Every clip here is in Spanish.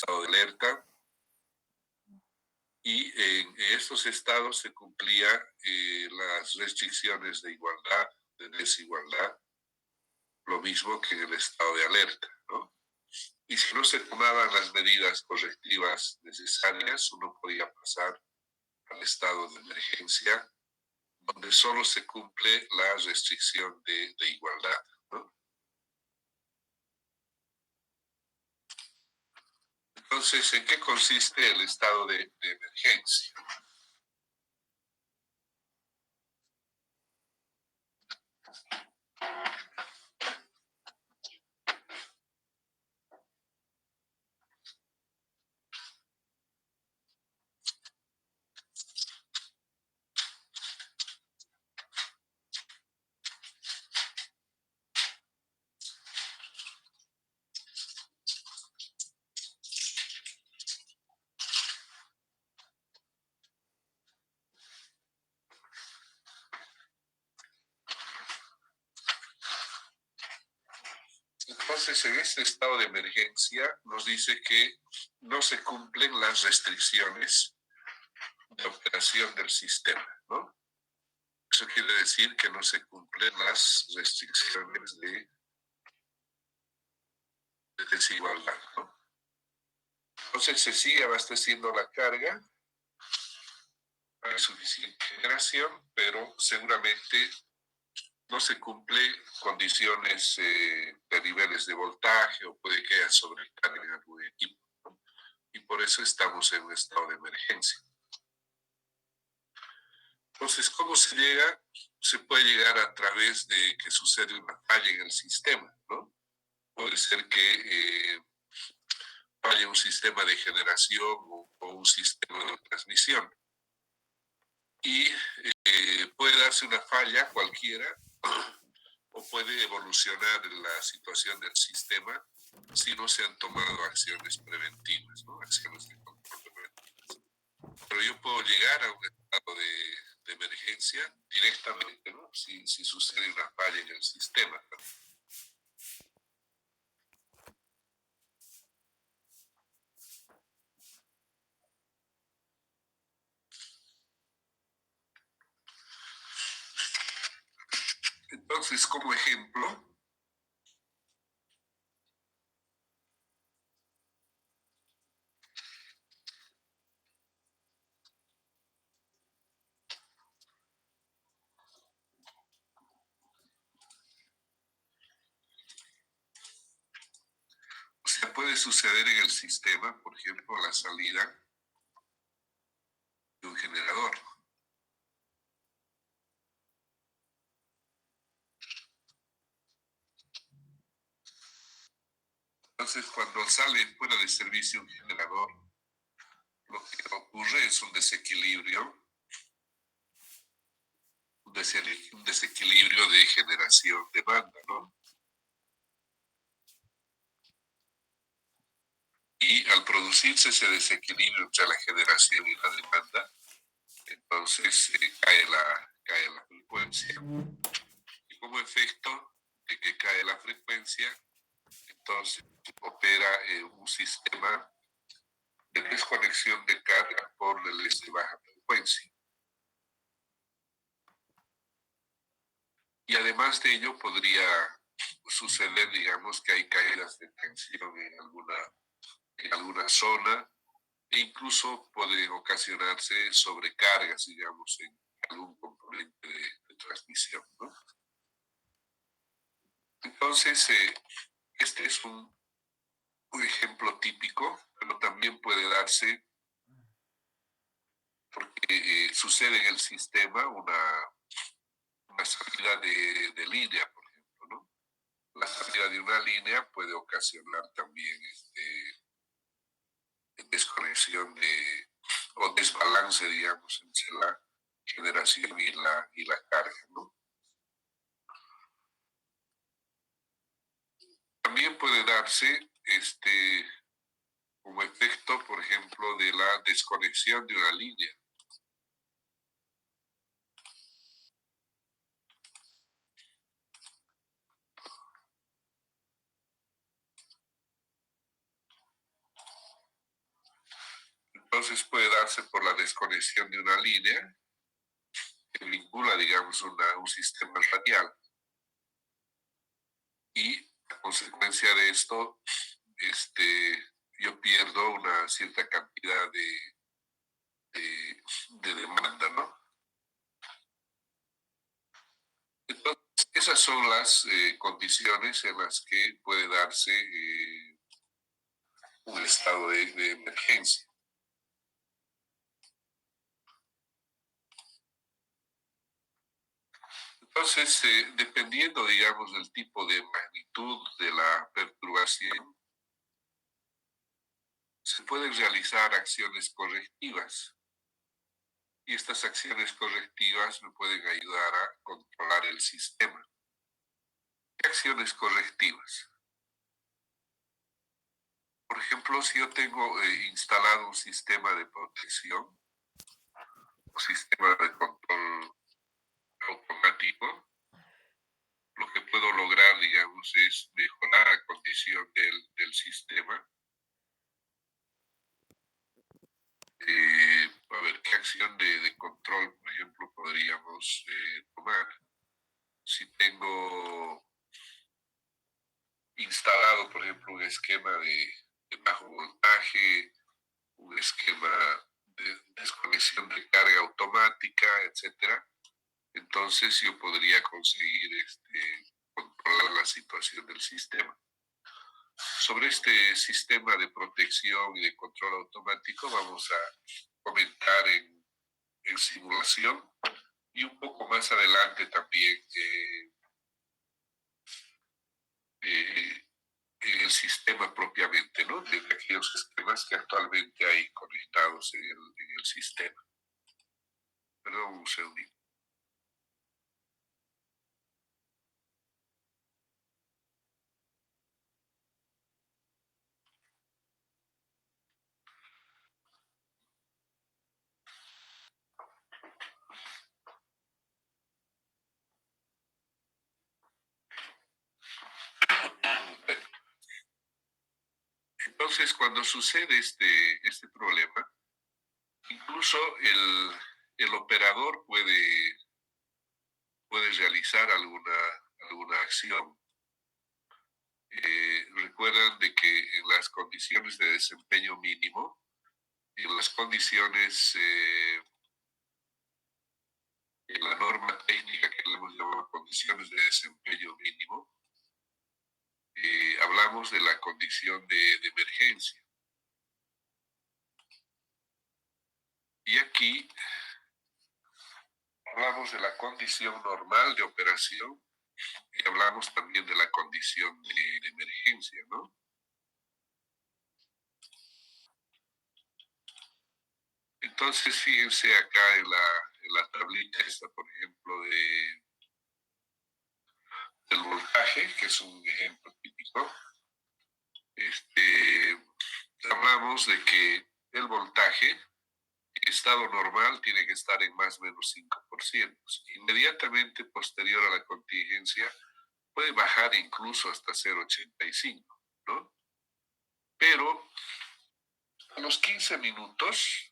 estado de alerta, y en estos estados se cumplían las restricciones de igualdad, de desigualdad, lo mismo que en el estado de alerta, ¿no? Y si no se tomaban las medidas correctivas necesarias, uno podía pasar al estado de emergencia, donde solo se cumple la restricción de igualdad, ¿no? Entonces, ¿en qué consiste el estado de emergencia? Entonces, en este estado de emergencia nos dice que no se cumplen las restricciones de operación del sistema, ¿no? Eso quiere decir que no se cumplen las restricciones de desigualdad, ¿no? Entonces se sigue abasteciendo la carga, hay suficiente generación, pero seguramente no se cumplen condiciones de niveles de voltaje o puede que haya sobrecarga en algún equipo, ¿no? Y por eso estamos en un estado de emergencia. Entonces, ¿cómo se llega? Se puede llegar a través de que sucede una falla en el sistema, ¿no? Puede ser que falle un sistema de generación o un sistema de transmisión. Y puede darse una falla cualquiera o puede evolucionar la situación del sistema si no se han tomado acciones preventivas, ¿no? Acciones de control preventivas. Pero yo puedo llegar a un estado de emergencia directamente, ¿no? Si sucede una falla en el sistema, ¿no? Entonces, como ejemplo, o sea, puede suceder en el sistema, por ejemplo, la salida de un generador. Entonces, cuando sale fuera de servicio un generador, lo que ocurre es un desequilibrio de generación-demanda, ¿no? Y al producirse ese desequilibrio entre la generación y la demanda, entonces cae la frecuencia. Y como efecto de que cae la frecuencia, entonces opera un sistema de desconexión de carga por relés de baja frecuencia. Y además de ello podría suceder, digamos, que hay caídas de tensión en alguna zona e incluso pueden ocasionarse sobrecargas, digamos, en algún componente de transmisión, ¿no? Entonces, este es un ejemplo típico, pero también puede darse porque sucede en el sistema una salida de línea, por ejemplo, ¿no? La salida de una línea puede ocasionar también desconexión o desbalance, digamos, entre la generación y la carga, ¿no? También puede darse como efecto, por ejemplo, de la desconexión de una línea. Entonces puede darse por la desconexión de una línea que vincula, digamos, un sistema radial. Y a consecuencia de esto, yo pierdo una cierta cantidad de demanda, ¿no? Entonces, esas son las condiciones en las que puede darse un estado de emergencia. Entonces, dependiendo, digamos, del tipo de magnitud de la perturbación, se pueden realizar acciones correctivas. Y estas acciones correctivas me pueden ayudar a controlar el sistema. ¿Qué acciones correctivas? Por ejemplo, si yo tengo instalado un sistema de protección, un sistema de control automático, lo que puedo lograr, digamos, es mejorar la condición del sistema. A ver, ¿qué acción de control, por ejemplo, podríamos tomar? Si tengo instalado, por ejemplo, un esquema de bajo voltaje, un esquema de desconexión de carga automática, etcétera, entonces yo podría conseguir controlar la situación del sistema. Sobre este sistema de protección y de control automático vamos a comentar en simulación y un poco más adelante también en el sistema propiamente, ¿no? De aquellos esquemas que actualmente hay conectados en el sistema. Perdón, un segundito. Entonces, cuando sucede este problema, incluso el operador puede realizar alguna acción. Recuerdan de que en las condiciones de desempeño mínimo, en las condiciones, en la norma técnica que le hemos llamado condiciones de desempeño mínimo, hablamos de la condición de emergencia. Y aquí hablamos de la condición normal de operación y hablamos también de la condición de emergencia, ¿no? Entonces, fíjense acá en la tablita esta, por ejemplo, del voltaje, que es un ejemplo típico. Hablamos de que el voltaje en estado normal tiene que estar en más o menos 5%. Inmediatamente posterior a la contingencia puede bajar incluso hasta 0,85, ¿no? Pero a los 15 minutos,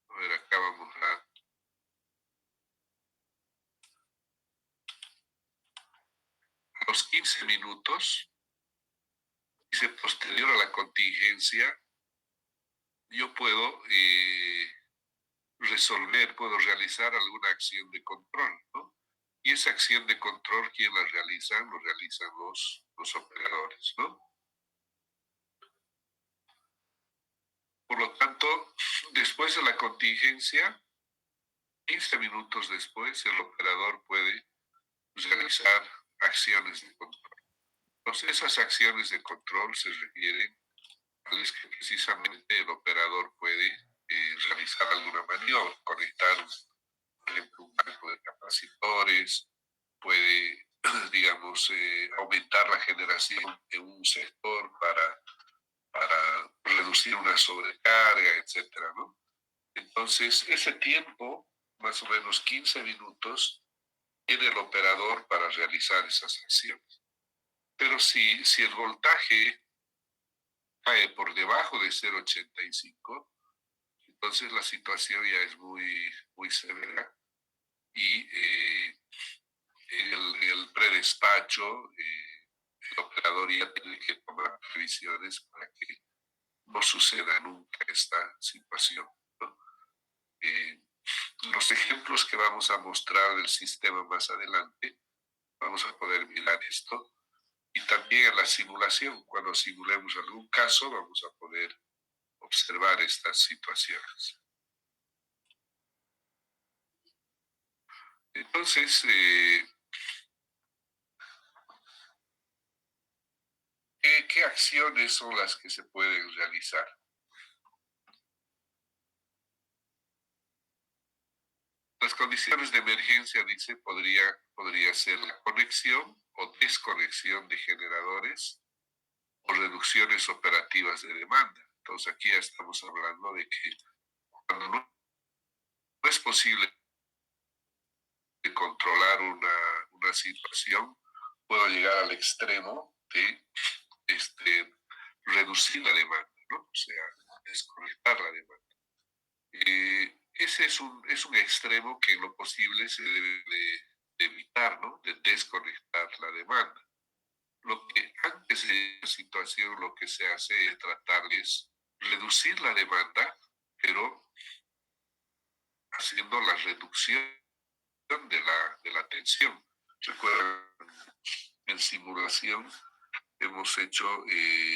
a ver, acá vamos a los 15 minutos, dice posterior a la contingencia, yo puedo puedo realizar alguna acción de control, ¿no? Y esa acción de control, ¿quién la realiza? Lo realizan los operadores, ¿no? Por lo tanto, después de la contingencia, 15 minutos después, el operador puede realizar acciones de control. Entonces, esas acciones de control se refieren a las que precisamente el operador puede realizar alguna maniobra, conectar, por ejemplo, un banco de capacitores, puede, digamos, aumentar la generación en un sector para reducir una sobrecarga, etcétera, ¿no? Entonces, ese tiempo, más o menos 15 minutos, tiene el operador para realizar esas acciones. Pero si el voltaje cae por debajo de 0,85, entonces la situación ya es muy severa y en el predespacho el operador ya tiene que tomar previsiones para que no suceda nunca esta situación, ¿no? Eh, los ejemplos que vamos a mostrar del sistema más adelante, vamos a poder mirar esto. Y también en la simulación, cuando simulemos algún caso, vamos a poder observar estas situaciones. Entonces, ¿qué acciones son las que se pueden realizar? Las condiciones de emergencia, dice, podría ser la conexión o desconexión de generadores o reducciones operativas de demanda. Entonces aquí ya estamos hablando de que cuando no es posible controlar una situación, puedo llegar al extremo de reducir la demanda, ¿no? O sea, desconectar la demanda. Ese es un extremo que en lo posible se debe de evitar, ¿no? De desconectar la demanda. Lo que antes de la situación lo que se hace es tratar es reducir la demanda, pero haciendo la reducción de la tensión. Recuerden, en simulación hemos hecho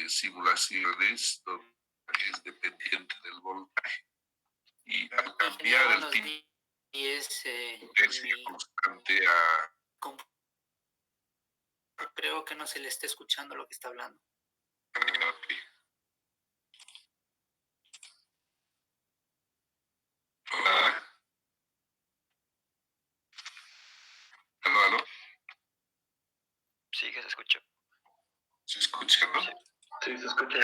simulaciones donde es dependiente del voltaje. Y al cambiar el tipo de potencia constante a... Creo que no se le está escuchando lo que está hablando. Okay. Hola. ¿Aló, aló? Sí, que se escucha. ¿Se escucha, no? Sí, se escucha.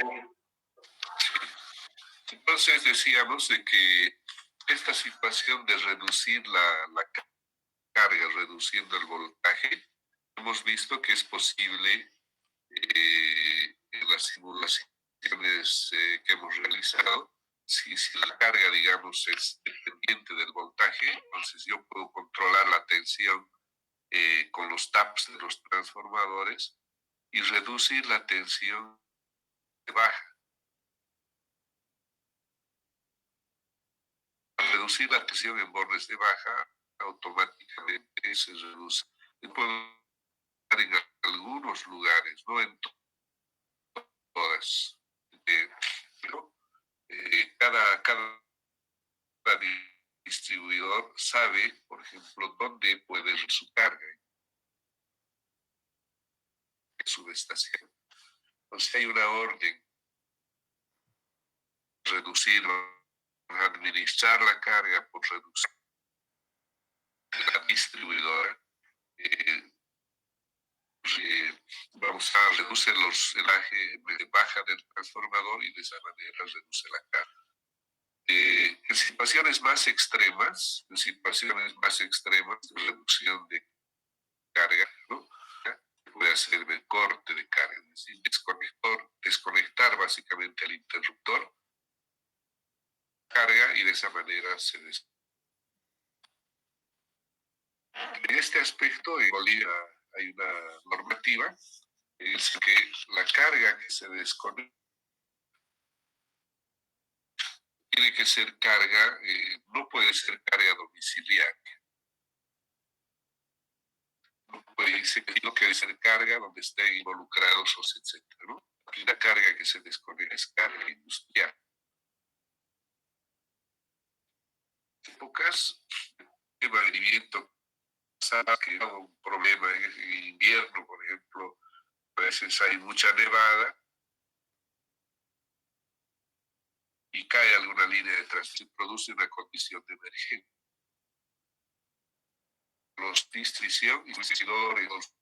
Sí. Entonces decíamos de que esta situación de reducir la carga, reduciendo el voltaje, hemos visto que es posible en las simulaciones que hemos realizado. Si la carga, digamos, es dependiente del voltaje, entonces yo puedo controlar la tensión con los taps de los transformadores y reducir la tensión de baja. Al reducir la tensión en bordes de baja, automáticamente se reduce. Y puedo en algunos lugares, no en todas. Pero cada distribuidor sabe, por ejemplo, dónde puede ir su carga en su estación. Entonces hay una orden, reducir, administrar la carga por reducir la distribuidora. Vamos a reducir el eje de baja del transformador y de esa manera reduce la carga. En situaciones más extremas, de reducción de carga, ¿no? Puede hacer el corte de carga, es decir, desconectar básicamente el interruptor, carga y de esa manera se En este aspecto, en Bolivia hay una normativa, es que la carga que se desconecta tiene que ser carga, no puede ser carga domiciliaria. No puede ser, sino que debe ser carga donde estén involucrados los etcétera, ¿no? La carga que se desconecta es carga industrial. En épocas de mantenimiento, que hay un problema en invierno, por ejemplo, a veces hay mucha nevada y cae alguna línea de transmisión, produce una condición de emergencia. Los distribuidores,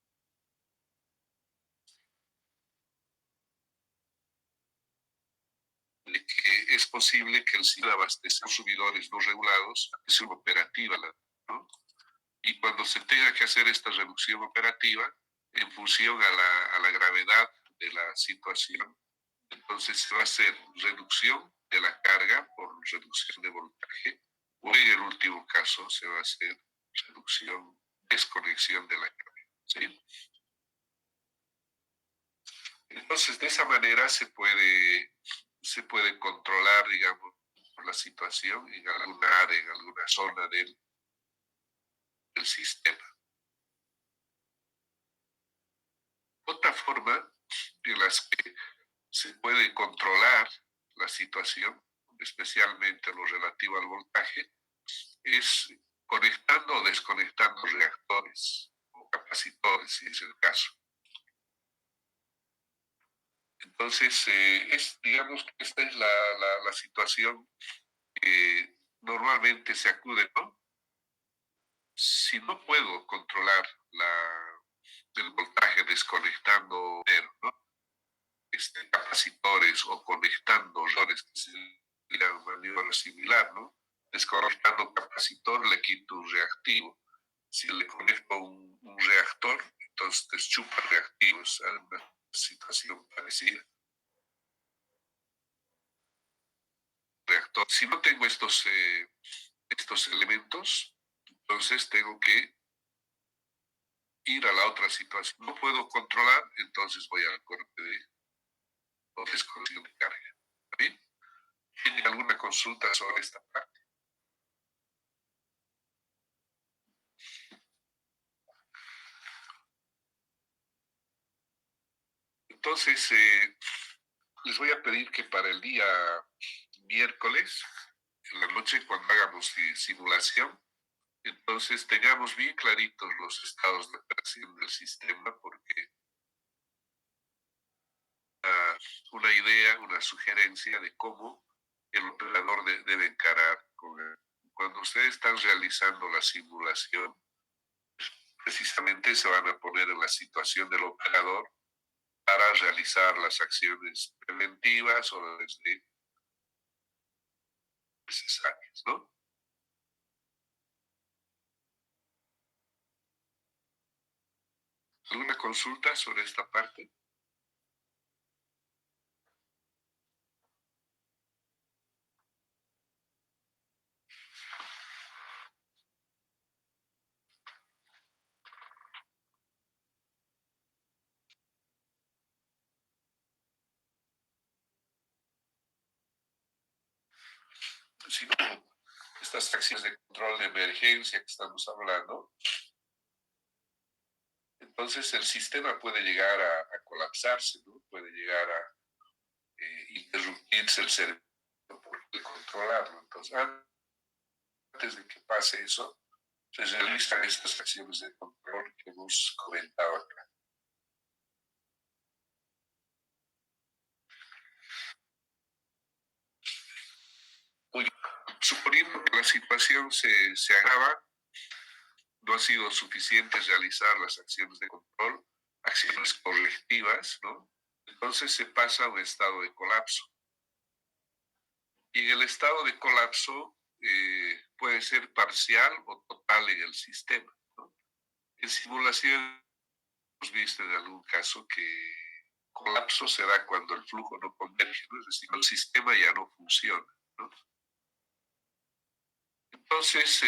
de que es posible que el sistema abastece a consumidores no regulados es una operativa, ¿no? Y cuando se tenga que hacer esta reducción operativa, en función a la gravedad de la situación. Entonces se va a hacer reducción de la carga por reducción de voltaje, o en el último caso se va a hacer reducción, desconexión de la carga. ¿Sí? Entonces, de esa manera se puede controlar, digamos, la situación en alguna área, en alguna zona del sistema. Otra forma en las que se puede controlar la situación, especialmente lo relativo al voltaje, es conectando o desconectando reactores o capacitores, si es el caso. Entonces, digamos que esta es la situación que normalmente se acude, ¿no? Si no puedo controlar el voltaje desconectando, ¿no? Capacitores o conectando reactores, que sería una maniobra similar, ¿no? Desconectando capacitor le quito un reactivo. Si le conecto un reactor, entonces deschupa reactivos. Es una situación parecida. Reactor. Si no tengo estos elementos, entonces tengo que ir a la otra situación. No puedo controlar, entonces voy al corte o desconexión de carga. ¿Sí? ¿Tiene alguna consulta sobre esta parte? Entonces, les voy a pedir que para el día miércoles, en la noche, cuando hagamos simulación, entonces tengamos bien claritos los estados de operación del sistema, porque una idea, una sugerencia de cómo el operador debe encarar cuando ustedes están realizando la simulación, precisamente se van a poner en la situación del operador para realizar las acciones preventivas o desde necesarias, ¿no? ¿Alguna consulta sobre esta parte? Si no, estas acciones de control de emergencia que estamos hablando, entonces el sistema puede llegar a colapsarse, ¿no? Puede llegar a interrumpirse el servicio por controlarlo. Entonces, antes de que pase eso, se realizan estas acciones de control que hemos comentado acá. Muy bien. Suponiendo que la situación se agrava, no ha sido suficiente realizar las acciones de control, acciones correctivas, ¿no? Entonces se pasa a un estado de colapso. Y en el estado de colapso puede ser parcial o total en el sistema, ¿no? En simulación hemos visto en algún caso que colapso se da cuando el flujo no converge, ¿no? Es decir, el sistema ya no funciona, ¿no? Entonces,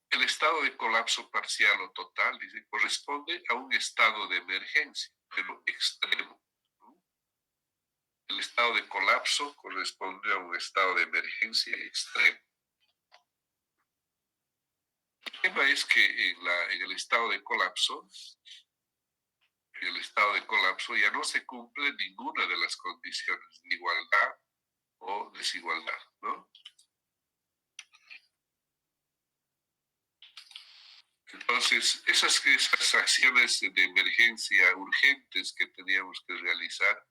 el estado de colapso parcial o total, dice, corresponde a un estado de emergencia, pero extremo, ¿no? El estado de colapso corresponde a un estado de emergencia extremo. El tema es que en el estado de colapso, ya no se cumple ninguna de las condiciones de igualdad o desigualdad, ¿no? Entonces, esas acciones de emergencia urgentes que teníamos que realizar,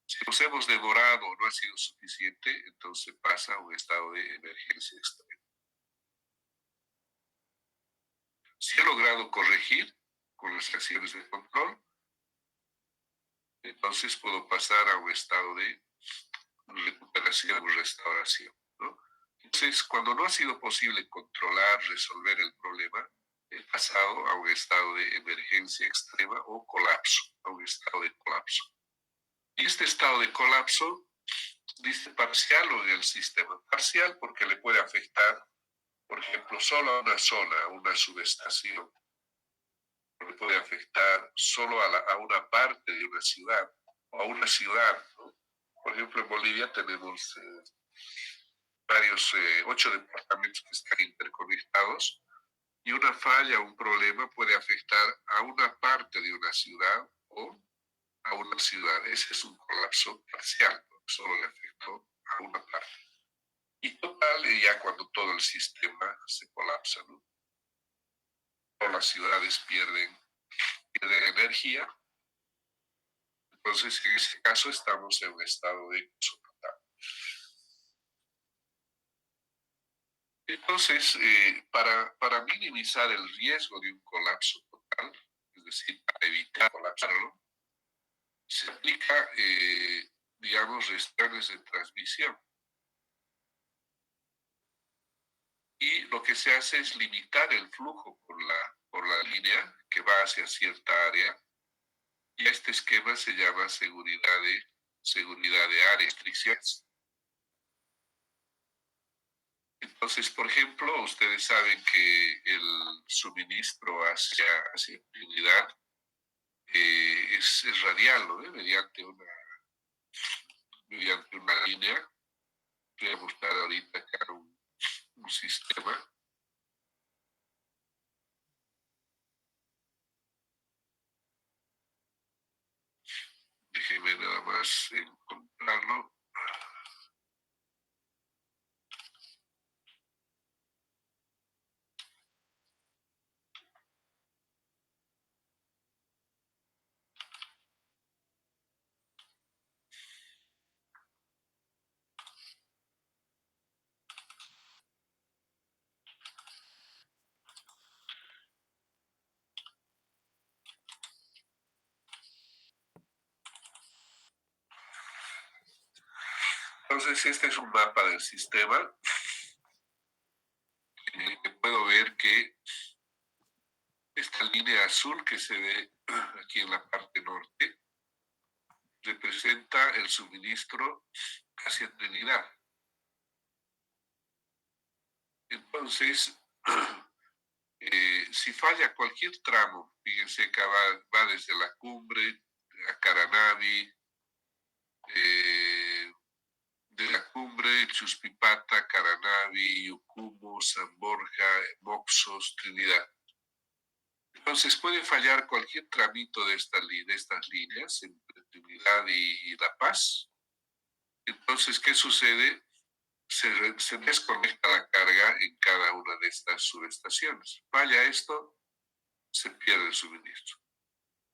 si nos hemos demorado o no ha sido suficiente, entonces pasa a un estado de emergencia extrema. Si he logrado corregir con las acciones de control, entonces puedo pasar a un estado de recuperación o restauración, ¿no? Entonces, cuando no ha sido posible controlar, resolver el problema, pasado a un estado de emergencia extrema o colapso, a un estado de colapso. Y este estado de colapso dice parcial o en el sistema. Parcial porque le puede afectar, por ejemplo, solo a una zona, a una subestación. Le puede afectar solo a una parte de una ciudad o a una ciudad, ¿no? Por ejemplo, en Bolivia tenemos varios, 8 departamentos que están interconectados y una falla, un problema puede afectar a una parte de una ciudad o a una ciudad. Ese es un colapso parcial, ¿no? Solo le afectó a una parte. Y total, ya cuando todo el sistema se colapsa, ¿no? Todas las ciudades pierden energía. Entonces, en ese caso, estamos en un estado de colapso total. Entonces, para minimizar el riesgo de un colapso total, es decir, para evitar colapsarlo, se aplica, digamos, restricciones de transmisión. Y lo que se hace es limitar el flujo por la línea que va hacia cierta área. Y este esquema se llama seguridad de área, restricciones. Entonces, por ejemplo, ustedes saben que el suministro hacia unidad es radial, ¿no? Mediante una línea. Voy a mostrar ahorita acá un sistema. Déjenme nada más encontrarlo. Entonces, este es un mapa del sistema. Puedo ver que esta línea azul que se ve aquí en la parte norte representa el suministro hacia Trinidad. Entonces, si falla cualquier tramo, fíjense que va desde la cumbre a Caranavi, de la cumbre, Chuspipata, Caranavi, Yucumo, San Borja, Moxos, Trinidad. Entonces puede fallar cualquier tramito de estas líneas entre Trinidad y La Paz. Entonces, ¿qué sucede? Se desconecta la carga en cada una de estas subestaciones. Falla esto, se pierde el suministro.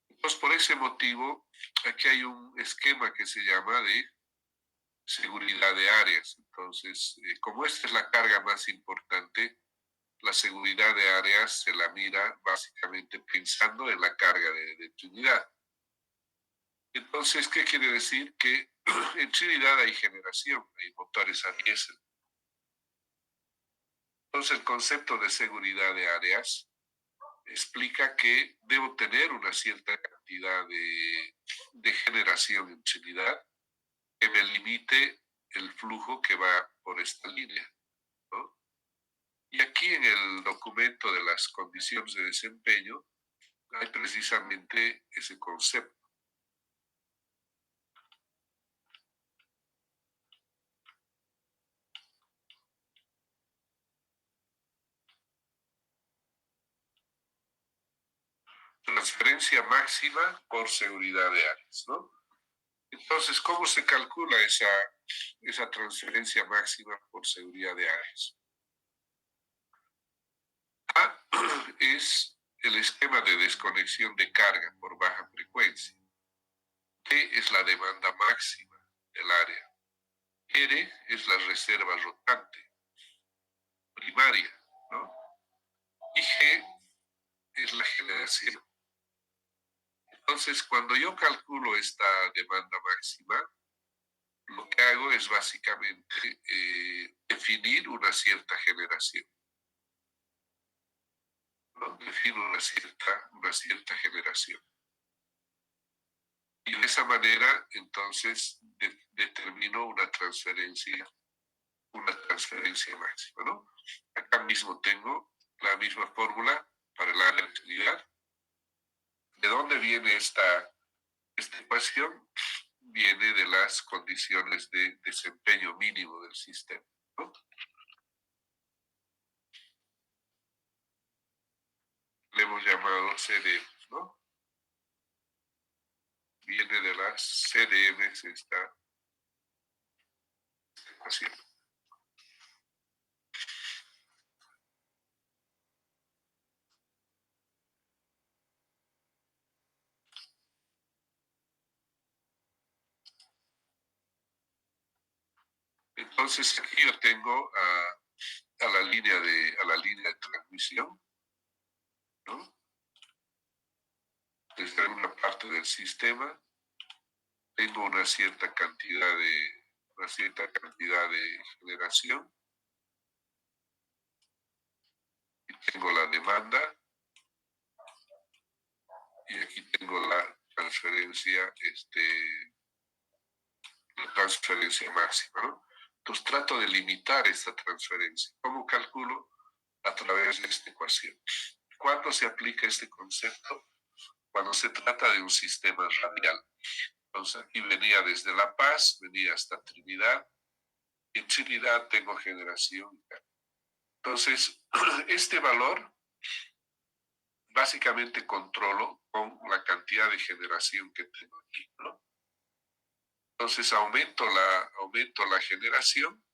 Entonces, por ese motivo, aquí hay un esquema que se llama de seguridad de áreas. Entonces, como esta es la carga más importante, la seguridad de áreas se la mira básicamente pensando en la carga de Trinidad. Entonces, ¿qué quiere decir? Que en Trinidad hay generación, hay motores a diésel. Entonces, el concepto de seguridad de áreas explica que debo tener una cierta cantidad de generación en Trinidad que me limite el flujo que va por esta línea, ¿no? Y aquí en el documento de las condiciones de desempeño hay precisamente ese concepto. Transferencia máxima por seguridad de áreas, ¿no? Entonces, ¿cómo se calcula esa transferencia máxima por seguridad de áreas? A es el esquema de desconexión de carga por baja frecuencia. D es la demanda máxima del área. R es la reserva rotante primaria, ¿no? Y G es la generación. Entonces, cuando yo calculo esta demanda máxima, lo que hago es básicamente definir una cierta generación. ¿no? Defino una cierta generación. Y de esa manera, entonces, determino una transferencia máxima, ¿no? Acá mismo tengo la misma fórmula para la relatividad. ¿De dónde viene esta ecuación? Viene de las condiciones de desempeño mínimo del sistema, ¿no? Le hemos llamado CDM, ¿no? Viene de las CDMs esta ecuación. Entonces aquí yo tengo a la línea de transmisión, ¿no? Desde alguna parte del sistema tengo una cierta cantidad de generación y tengo la demanda y aquí tengo la transferencia máxima, ¿no? Entonces trato de limitar esta transferencia. ¿Cómo calculo? A través de esta ecuación. ¿Cuándo se aplica este concepto? Cuando se trata de un sistema radial. Entonces aquí venía desde La Paz, venía hasta Trinidad. En Trinidad tengo generación. Entonces, este valor básicamente controlo con la cantidad de generación que tengo aquí, ¿no? Entonces aumento la generación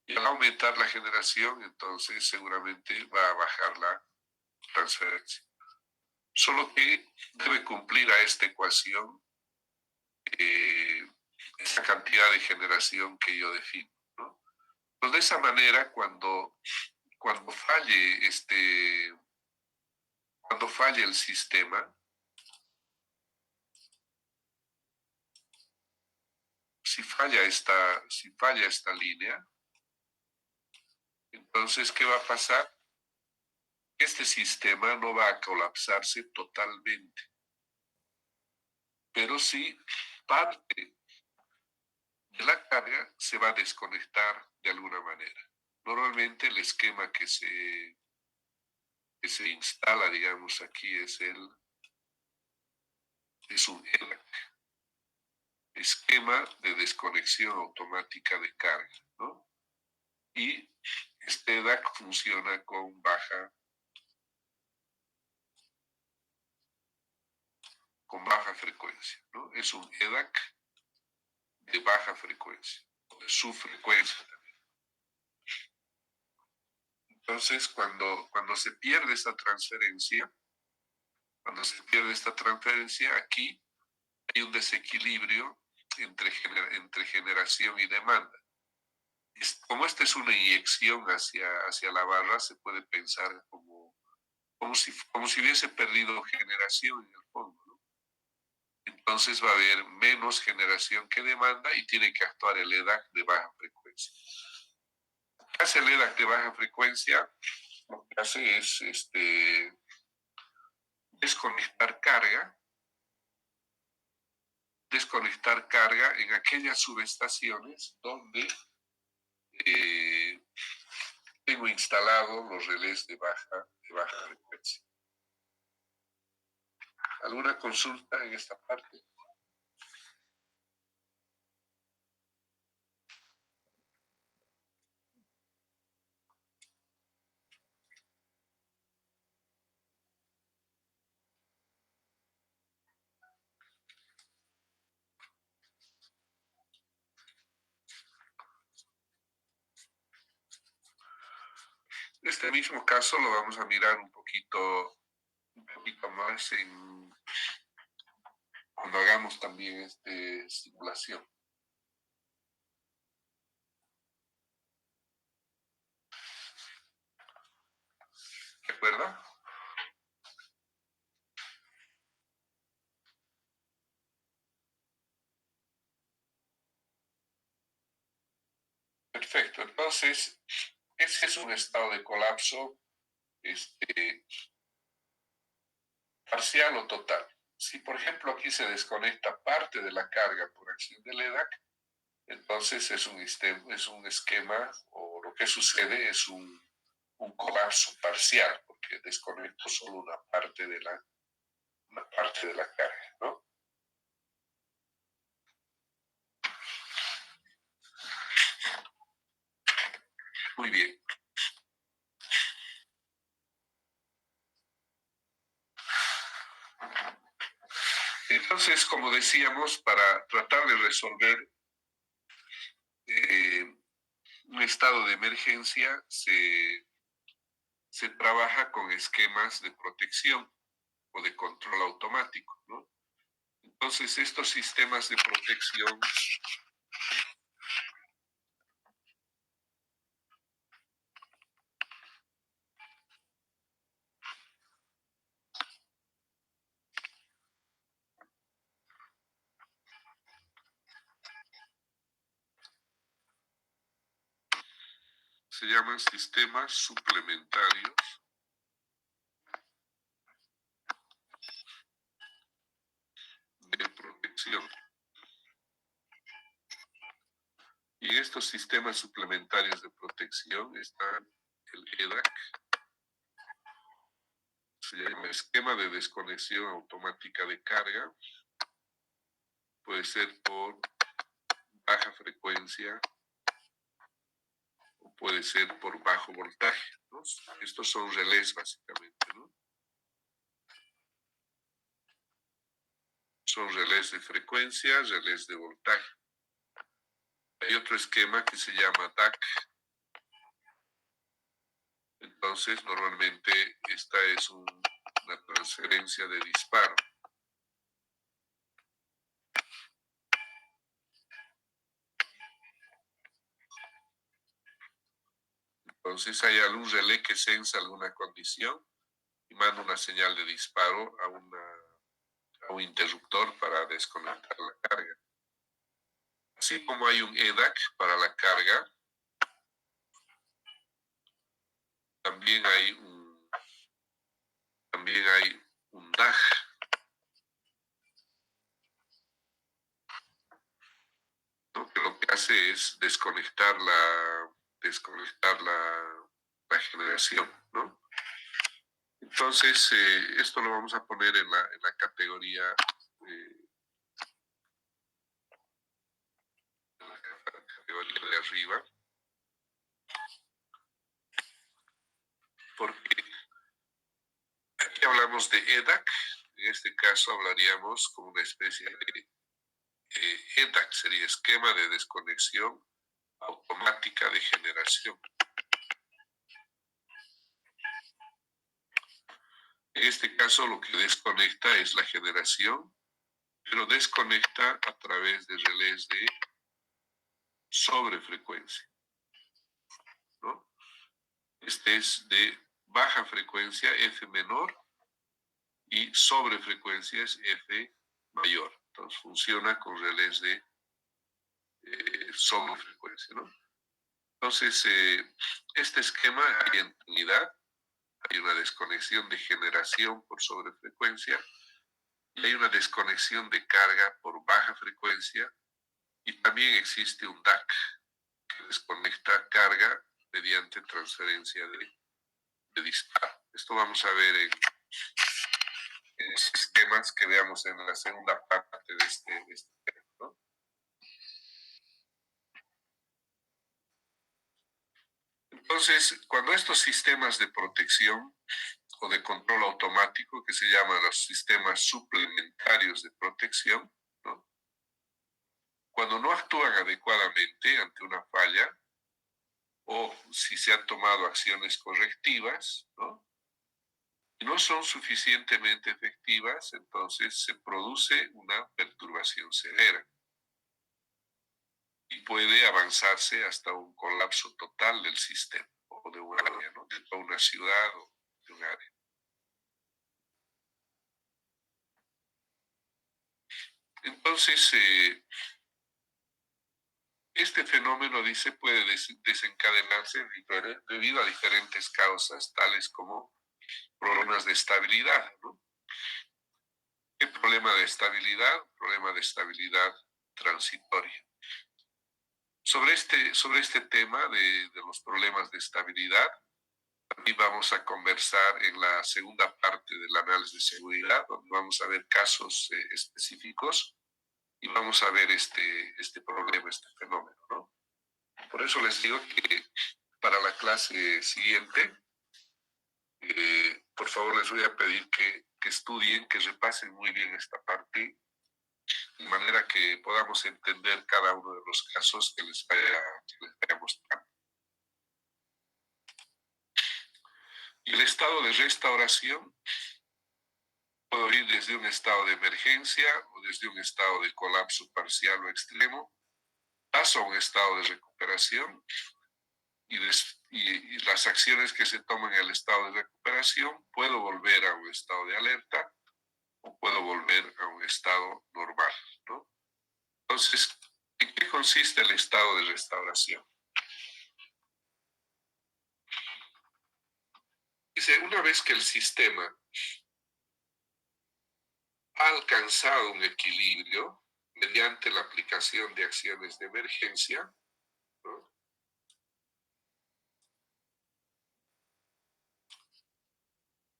y al aumentar la generación, entonces seguramente va a bajar la transferencia. Solo que debe cumplir a esta ecuación esa cantidad de generación que yo defino, ¿no? Pues de esa manera, cuando falle el sistema, si falla esta línea, entonces, ¿qué va a pasar? Este sistema no va a colapsarse totalmente, pero sí parte de la carga se va a desconectar de alguna manera. Normalmente el esquema que se instala, digamos, aquí es un ELAC, esquema de desconexión automática de carga, ¿no? Y este EDAC funciona con baja frecuencia, ¿no? Es un EDAC de baja frecuencia, o de subfrecuencia también. Entonces, cuando se pierde esta transferencia, aquí hay un desequilibrio entre generación y demanda. Como esta es una inyección hacia la barra, se puede pensar como si hubiese perdido generación en el fondo, ¿no? Entonces va a haber menos generación que demanda y tiene que actuar el EDAC de baja frecuencia. Lo que hace el EDAC de baja frecuencia, lo que hace es desconectar carga en aquellas subestaciones donde tengo instalados los relés de baja frecuencia. ¿Alguna consulta en esta parte? Este mismo caso lo vamos a mirar un poquito más cuando hagamos también simulación. ¿De acuerdo? Perfecto. Entonces, ese es un estado de colapso parcial o total. Si, por ejemplo, aquí se desconecta parte de la carga por acción del EDAC, entonces es un esquema, o lo que sucede es un colapso parcial, porque desconecto solo una parte de la carga, ¿no? Muy bien. Entonces, como decíamos, para tratar de resolver un estado de emergencia, se trabaja con esquemas de protección o de control automático, ¿no? Entonces, estos sistemas de protección se llaman sistemas suplementarios de protección. Y en estos sistemas suplementarios de protección está el EDAC, se llama esquema de desconexión automática de carga, puede ser por baja frecuencia o puede ser por bajo voltaje, ¿no? Estos son relés básicamente, ¿no? Son relés de frecuencia, relés de voltaje. Hay otro esquema que se llama DAC. Entonces, normalmente esta es una transferencia de disparo. Entonces, hay algún relé que sensa alguna condición y manda una señal de disparo a un interruptor para desconectar la carga. Así como hay un EDAC para la carga, también hay un DAC. ¿No? Que lo que hace es desconectar la generación, ¿no? Entonces, esto lo vamos a poner en la categoría de arriba, porque aquí hablamos de EDAC, en este caso hablaríamos como una especie de EDAC, sería esquema de desconexión automática de generación. En este caso lo que desconecta es la generación, pero desconecta a través de relés de sobrefrecuencia, ¿no? Este es de baja frecuencia, F menor, y sobrefrecuencia es F mayor. Entonces funciona con relés de sobrefrecuencia, ¿no? Entonces, este esquema hay en unidad, hay una desconexión de generación por sobrefrecuencia y hay una desconexión de carga por baja frecuencia y también existe un DAC que desconecta carga mediante transferencia de disparo. Esto vamos a ver en sistemas que veamos en la segunda parte de este tema, ¿no? Entonces, cuando estos sistemas de protección o de control automático, que se llaman los sistemas suplementarios de protección, ¿no? Cuando no actúan adecuadamente ante una falla o si se han tomado acciones correctivas, ¿no? Y no son suficientemente efectivas, entonces se produce una perturbación severa y puede avanzarse hasta un colapso total del sistema o de un área, ¿no? De toda una ciudad o de un área. Entonces, este fenómeno, dice, puede desencadenarse debido a diferentes causas, tales como problemas de estabilidad, ¿no? ¿Qué problema de estabilidad? Problema de estabilidad transitoria. Sobre este tema de los problemas de estabilidad, también vamos a conversar en la segunda parte del análisis de seguridad, donde vamos a ver casos específicos y vamos a ver este problema, este fenómeno, ¿no? Por eso les digo que para la clase siguiente, por favor les voy a pedir que estudien, que repasen muy bien esta parte, de manera que podamos entender cada uno de los casos que les vaya mostrando. Y el estado de restauración puede ir desde un estado de emergencia o desde un estado de colapso parcial o extremo, paso a un estado de recuperación y las acciones que se toman en el estado de recuperación, puedo volver a un estado de alerta o puedo volver a un estado normal, ¿no? Entonces, ¿en qué consiste el estado de restauración? Dice, una vez que el sistema ha alcanzado un equilibrio mediante la aplicación de acciones de emergencia, ¿no?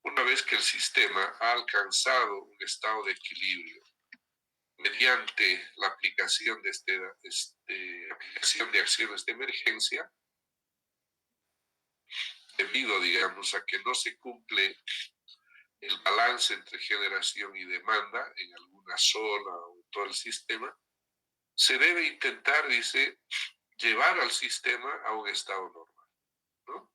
Una vez que el sistema ha alcanzado un estado de equilibrio mediante la aplicación de aplicación de acciones de emergencia, debido, digamos, a que no se cumple el balance entre generación y demanda en alguna zona o en todo el sistema, se debe intentar, dice, llevar al sistema a un estado normal, ¿no?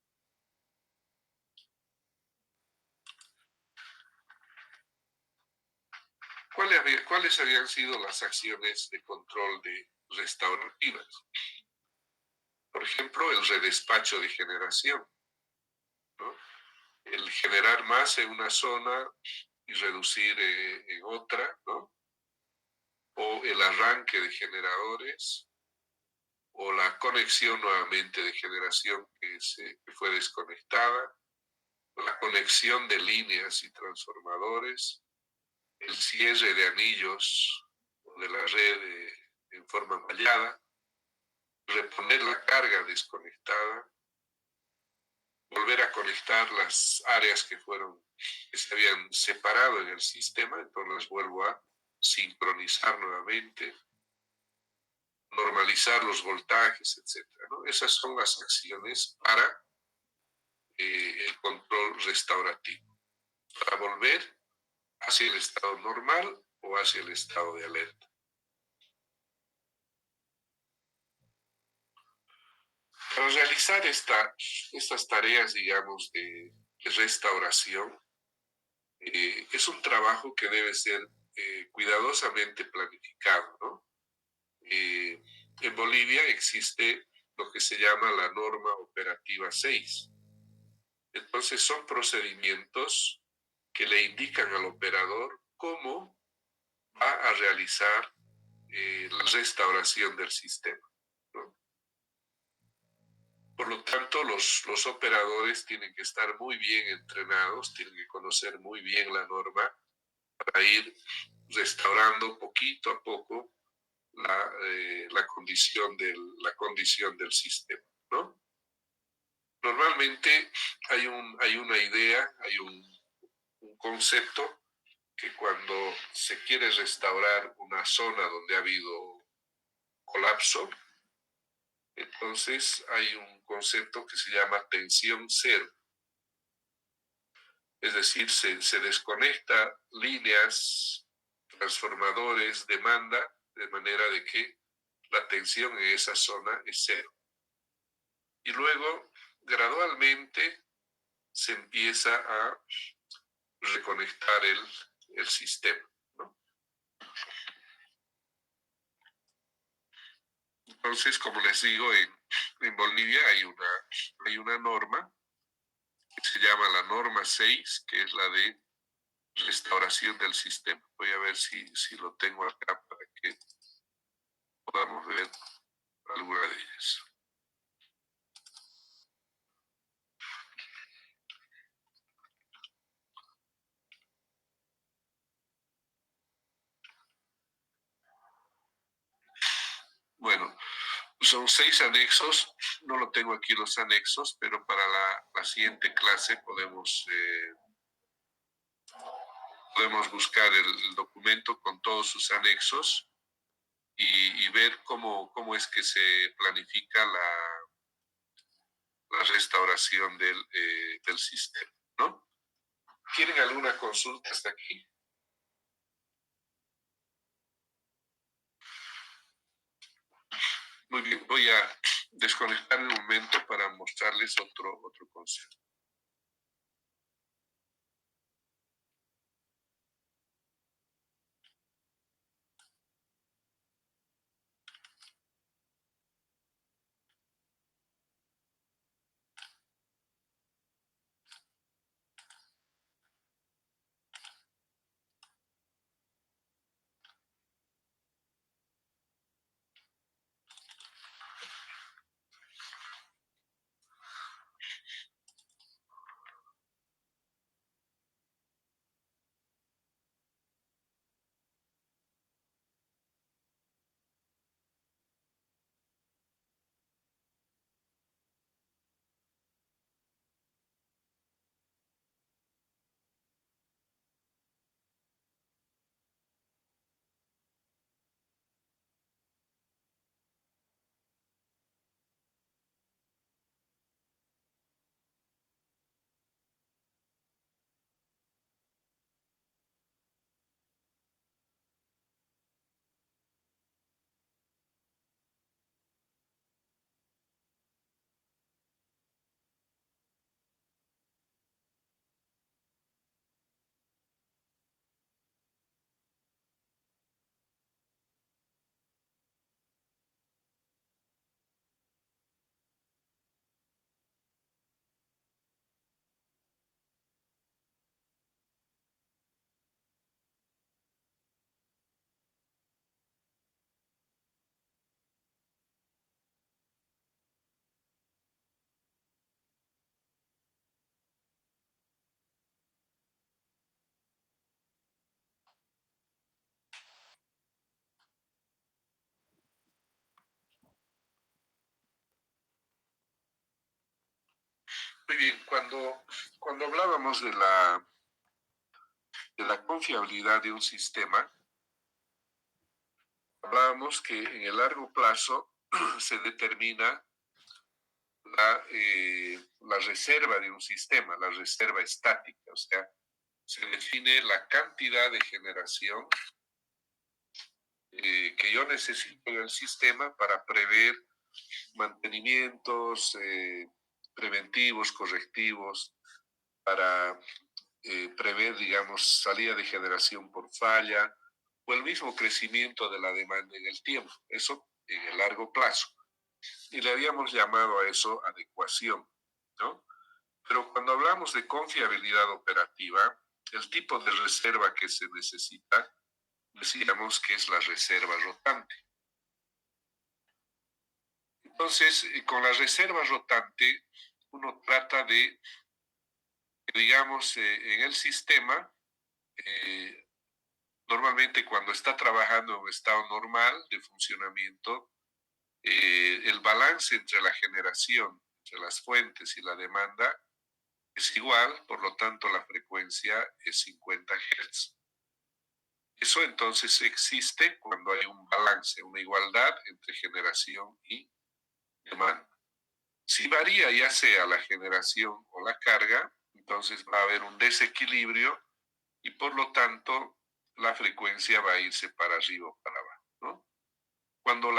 ¿Cuáles habían sido las acciones de control restaurativas? Por ejemplo, el redespacho de generación, ¿no? El generar más en una zona y reducir en otra, ¿no? O el arranque de generadores, o la conexión nuevamente de generación que fue desconectada, la conexión de líneas y transformadores, el cierre de anillos de la red en forma mallada, reponer la carga desconectada, volver a conectar las áreas que se habían separado en el sistema, entonces las vuelvo a sincronizar nuevamente, normalizar los voltajes, etcétera, ¿no? Esas son las acciones para el control restaurativo, para volver hacia el estado normal o hacia el estado de alerta. Para realizar estas tareas, digamos, de restauración, es un trabajo que debe ser cuidadosamente planificado, ¿no? En Bolivia existe lo que se llama la norma operativa 6. Entonces son procedimientos que le indican al operador cómo va a realizar la restauración del sistema, ¿no? Por lo tanto, los operadores tienen que estar muy bien entrenados, tienen que conocer muy bien la norma para ir restaurando poquito a poco la condición del sistema, ¿no? Normalmente hay una idea, hay un concepto que cuando se quiere restaurar una zona donde ha habido colapso, entonces hay un concepto que se llama tensión cero. Es decir, se desconecta líneas, transformadores, demanda, de manera de que la tensión en esa zona es cero. Y luego, gradualmente, se empieza a reconectar el sistema, ¿no? Entonces, como les digo, en Bolivia hay una norma que se llama la norma 6, que es la de restauración del sistema. Voy a ver si lo tengo acá para que podamos ver alguna de ellas. Bueno, son 6 anexos, no lo tengo aquí los anexos, pero para la siguiente clase podemos buscar el documento con todos sus anexos y ver cómo es que se planifica la restauración del sistema, ¿no? ¿Tienen alguna consulta hasta aquí? Muy bien, voy a desconectar un momento para mostrarles otro concepto. Muy bien, cuando hablábamos de la confiabilidad de un sistema, hablábamos que en el largo plazo se determina la reserva de un sistema, la reserva estática, o sea, se define la cantidad de generación que yo necesito en el sistema para prever mantenimientos preventivos, correctivos, para prever, digamos, salida de generación por falla o el mismo crecimiento de la demanda en el tiempo. Eso en el largo plazo. Y le habíamos llamado a eso adecuación, ¿no? Pero cuando hablamos de confiabilidad operativa, el tipo de reserva que se necesita, decíamos que es la reserva rotante. Entonces, con la reserva rotante, uno trata de, digamos, en el sistema, normalmente cuando está trabajando en un estado normal de funcionamiento, el balance entre la generación, entre las fuentes y la demanda es igual, por lo tanto la frecuencia es 50 Hz. Eso entonces existe cuando hay un balance, una igualdad entre generación y demanda. Si varía ya sea la generación o la carga, entonces va a haber un desequilibrio y por lo tanto la frecuencia va a irse para arriba o para abajo, ¿no? Cuando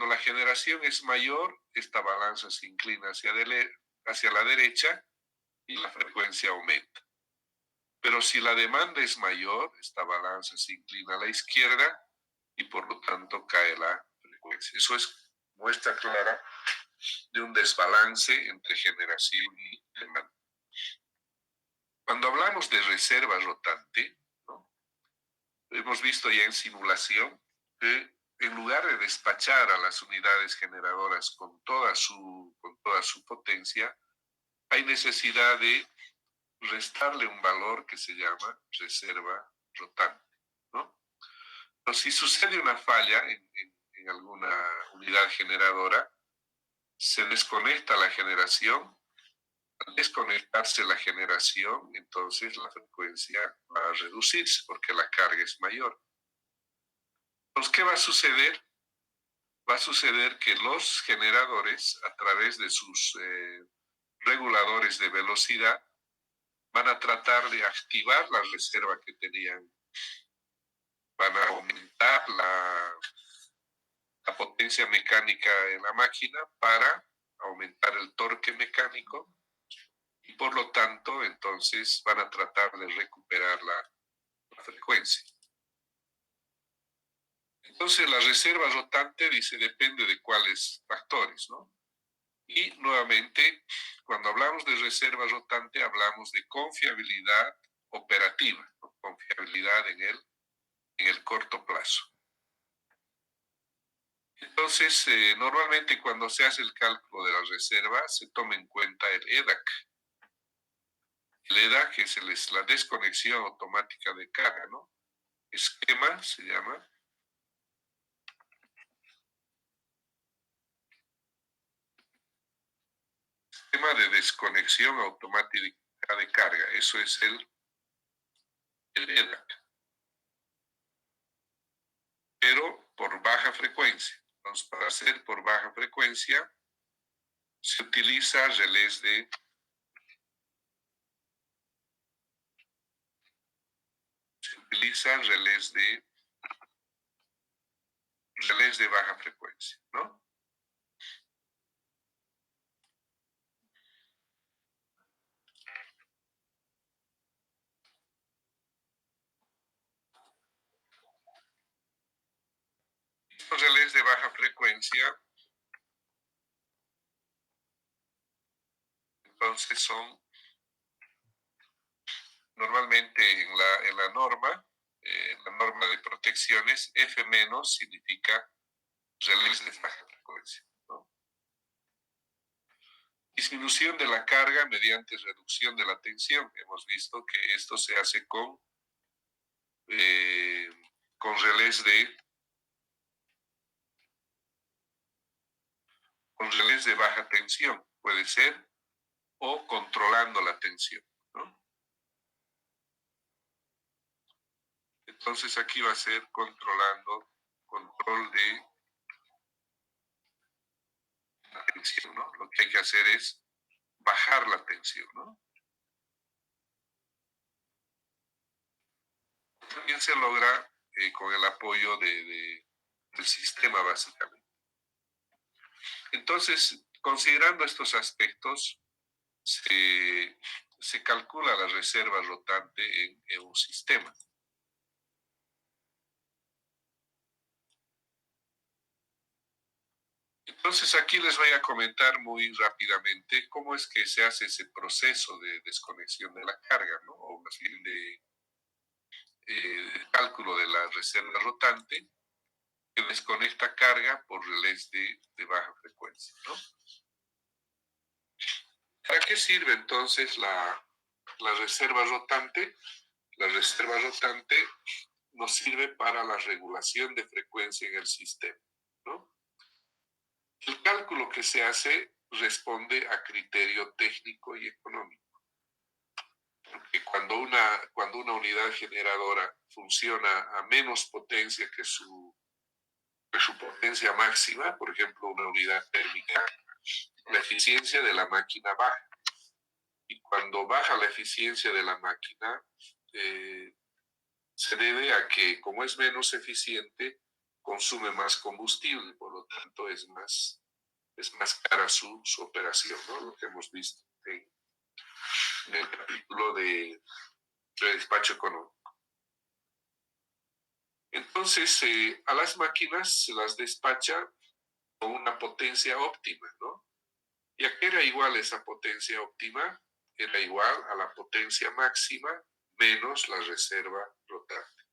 la generación es mayor, esta balanza se inclina hacia la derecha y la frecuencia aumenta. Pero si la demanda es mayor, esta balanza se inclina a la izquierda y por lo tanto cae la frecuencia. Eso es muestra clara de un desbalance entre generación y demanda. Cuando hablamos de reserva rotante, ¿no? Hemos visto ya en simulación que en lugar de despachar a las unidades generadoras con toda su potencia, hay necesidad de restarle un valor que se llama reserva rotante, ¿no? Entonces, si sucede una falla en alguna unidad generadora, se desconecta la generación. Al desconectarse la generación, entonces la frecuencia va a reducirse porque la carga es mayor. Entonces, ¿qué va a suceder? Va a suceder que los generadores, a través de sus reguladores de velocidad, van a tratar de activar la reserva que tenían. Van a aumentar la potencia mecánica en la máquina para aumentar el torque mecánico y por lo tanto entonces van a tratar de recuperar la frecuencia. Entonces la reserva rotante dice depende de cuáles factores, ¿no? Y nuevamente, cuando hablamos de reserva rotante hablamos de confiabilidad operativa, ¿no? Confiabilidad en el corto plazo. Entonces, normalmente cuando se hace el cálculo de la reserva se toma en cuenta el EDAC. El EDAC es la desconexión automática de carga, ¿no? Esquema se llama. Esquema de desconexión automática de carga. Eso es el EDAC. Pero por baja frecuencia. Entonces, para hacer por baja frecuencia, se utiliza relés de baja frecuencia, ¿no? Los relés de baja frecuencia, entonces son normalmente en la norma de protecciones, F menos significa relés de baja frecuencia, ¿no? Disminución de la carga mediante reducción de la tensión. Hemos visto que esto se hace con relés de baja tensión, puede ser, o controlando la tensión, ¿no? Entonces aquí va a ser control de la tensión, ¿no? Lo que hay que hacer es bajar la tensión, ¿no? También se logra con el apoyo del sistema, básicamente. Entonces, considerando estos aspectos, se calcula la reserva rotante en un sistema. Entonces aquí les voy a comentar muy rápidamente cómo es que se hace ese proceso de desconexión de la carga, ¿no? O más bien de cálculo de la reserva rotante que desconecta carga por relés de baja frecuencia, ¿no? ¿Para qué sirve entonces la reserva rotante? La reserva rotante nos sirve para la regulación de frecuencia en el sistema, ¿no? El cálculo que se hace responde a criterio técnico y económico. Porque cuando una unidad generadora funciona a menos potencia que su potencia máxima, por ejemplo, una unidad térmica, la eficiencia de la máquina baja. Y cuando baja la eficiencia de la máquina, se debe a que, como es menos eficiente, consume más combustible, por lo tanto es más cara su operación, ¿no? Lo que hemos visto en el capítulo de despacho económico. Entonces, a las máquinas se las despacha con una potencia óptima, ¿no? ¿Y a qué era igual esa potencia óptima? Era igual a la potencia máxima menos la reserva rotante.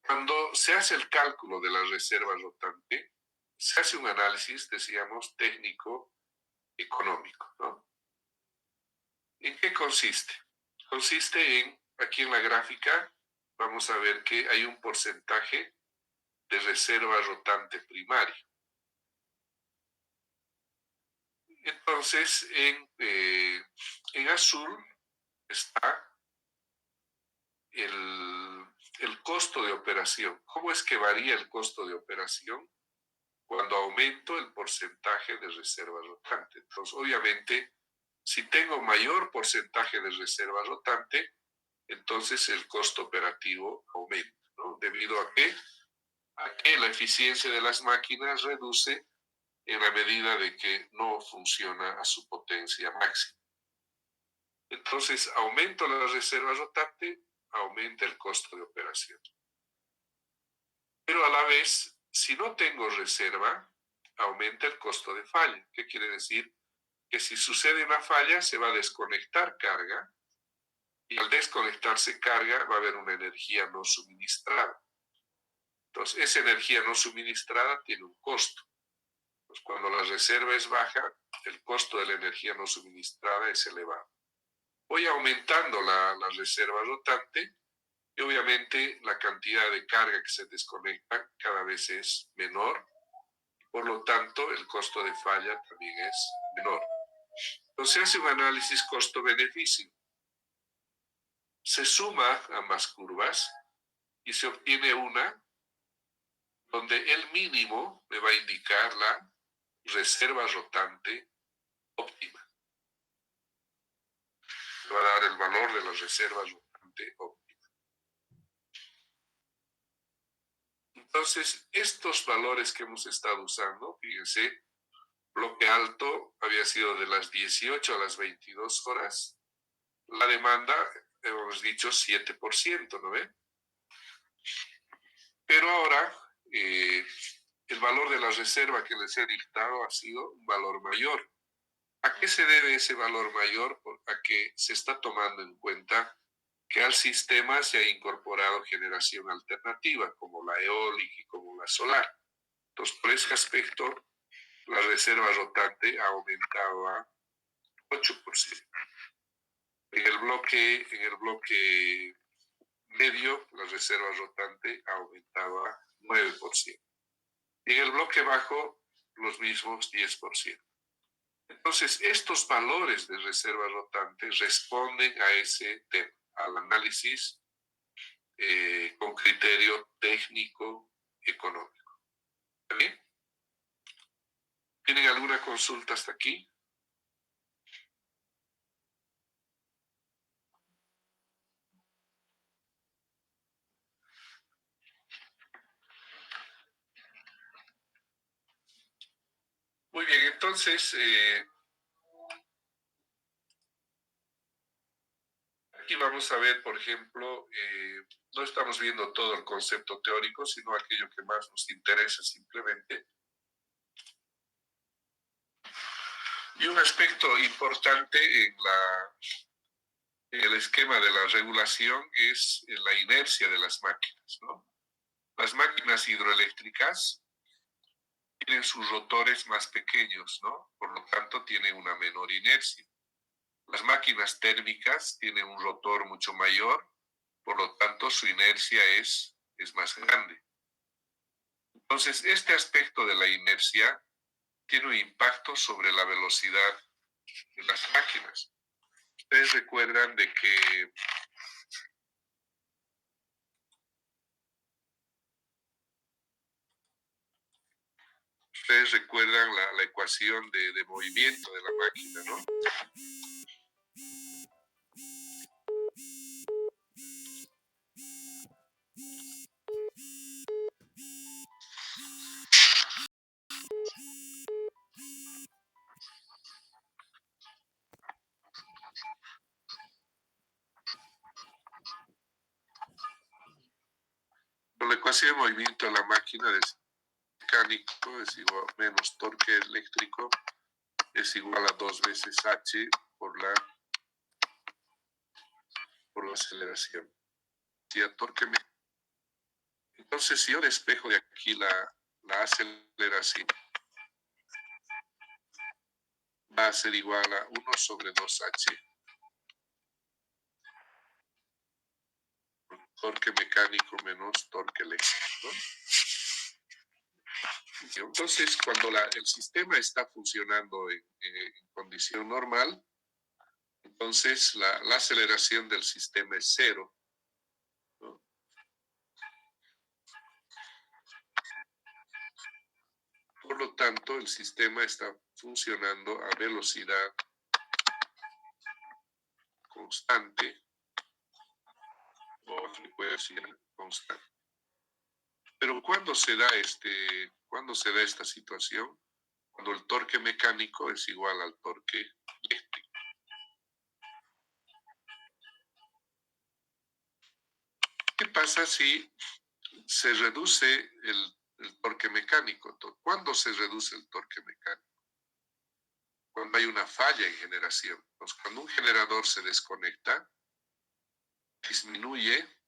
Cuando se hace el cálculo de la reserva rotante, se hace un análisis, decíamos, técnico-económico, ¿no? ¿En qué consiste? Consiste en, aquí en la gráfica, vamos a ver que hay un porcentaje de reserva rotante primaria. Entonces, en azul está el costo de operación. ¿Cómo es que varía el costo de operación cuando aumento el porcentaje de reserva rotante? Entonces, obviamente, si tengo mayor porcentaje de reserva rotante, entonces el costo operativo aumenta, ¿no? ¿Debido a qué? A que la eficiencia de las máquinas reduce en la medida de que no funciona a su potencia máxima. Entonces, aumento la reserva rotante, aumenta el costo de operación. Pero a la vez, si no tengo reserva, aumenta el costo de falla. ¿Qué quiere decir? Que si sucede una falla, se va a desconectar carga, y al desconectarse carga va a haber una energía no suministrada. Entonces, esa energía no suministrada tiene un costo. Pues cuando la reserva es baja, el costo de la energía no suministrada es elevado. Voy aumentando la reserva rotante y obviamente la cantidad de carga que se desconecta cada vez es menor. Por lo tanto, el costo de falla también es menor. Entonces se hace un análisis costo-beneficio. Se suma ambas curvas y se obtiene una donde el mínimo me va a indicar la reserva rotante óptima. Me va a dar el valor de la reserva rotante óptima. Entonces, estos valores que hemos estado usando, fíjense, bloque alto había sido de las 18 a las 22 horas. La demanda, hemos dicho 7%, ¿no ve? Pero ahora, el valor de la reserva que les he dictado ha sido un valor mayor. ¿A qué se debe ese valor mayor? A que se está tomando en cuenta que al sistema se ha incorporado generación alternativa, como la eólica y como la solar. Entonces, por ese aspecto, la reserva rotante ha aumentado a 8%. En el bloque medio, la reserva rotante ha aumentado a 9%. Y en el bloque bajo, los mismos 10%. Entonces, estos valores de reserva rotante responden a ese tema, al análisis con criterio técnico-económico. ¿Está bien? ¿Tienen alguna consulta hasta aquí? Muy bien, entonces, aquí vamos a ver, por ejemplo, no estamos viendo todo el concepto teórico, sino aquello que más nos interesa simplemente. Y un aspecto importante en el esquema de la regulación es la inercia de las máquinas, ¿no? Las máquinas hidroeléctricas tienen sus rotores más pequeños, ¿no? Por lo tanto, tienen una menor inercia. Las máquinas térmicas tienen un rotor mucho mayor, por lo tanto, su inercia es más grande. Entonces, este aspecto de la inercia tiene un impacto sobre la velocidad de las máquinas. Ustedes recuerdan de que la ecuación de movimiento de la máquina, ¿no? La ecuación de movimiento de la máquina es mecánico es igual menos torque eléctrico es igual a 2 veces h por la aceleración. Si a torque mecánico Entonces, si yo despejo de aquí la aceleración, va a ser igual a 1 sobre 2h. Torque mecánico menos torque eléctrico, ¿no? Entonces, cuando el sistema está funcionando en condición normal, entonces la aceleración del sistema es 0, ¿no? Por lo tanto, el sistema está funcionando a velocidad constante o frecuencia constante. Pero ¿cuándo se da esta situación? Cuando el torque mecánico es igual al torque eléctrico. ¿Qué pasa si se reduce el torque mecánico? ¿Cuándo se reduce el torque mecánico? Cuando hay una falla en generación. Entonces, cuando un generador se desconecta, disminuye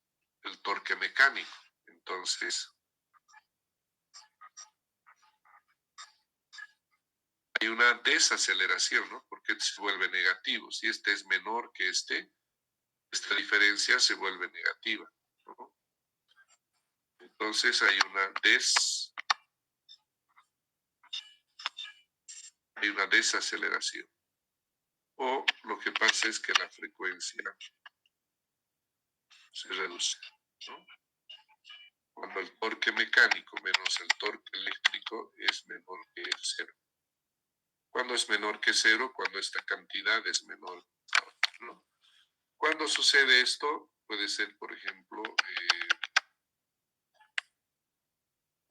el torque mecánico. Entonces, hay una desaceleración, ¿no? Porque se vuelve negativo. Si este es menor que esta diferencia se vuelve negativa, ¿no? Entonces hay una desaceleración. O lo que pasa es que la frecuencia se reduce, ¿no? Cuando el torque mecánico menos el torque eléctrico es menor que 0. ¿Cuándo es menor que 0? Cuando esta cantidad es menor, ¿no? ¿Cuándo sucede esto? Puede ser, por ejemplo,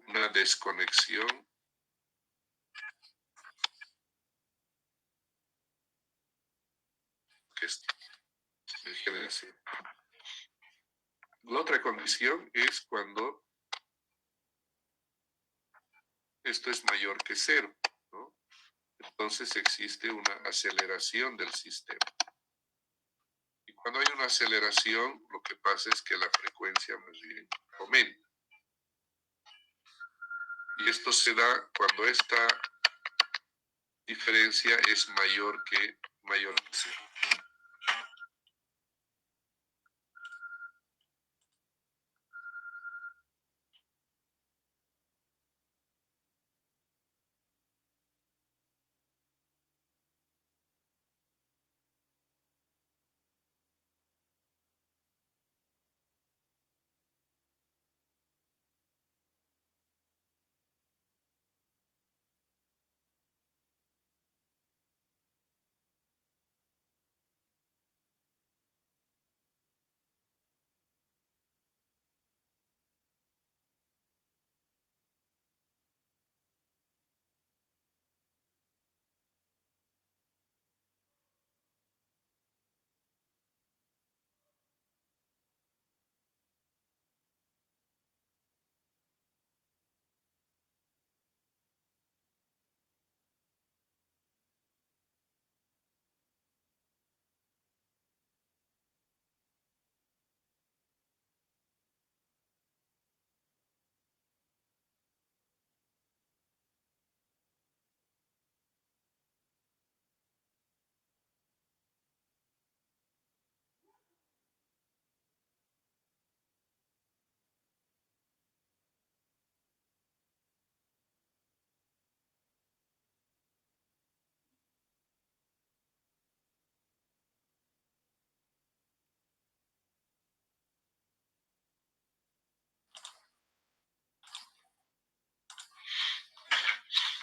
una desconexión que es de generación. La otra condición es cuando esto es mayor que 0, ¿no? Entonces existe una aceleración del sistema. Y cuando hay una aceleración, lo que pasa es que la frecuencia más bien aumenta. Y esto se da cuando esta diferencia es mayor que 0.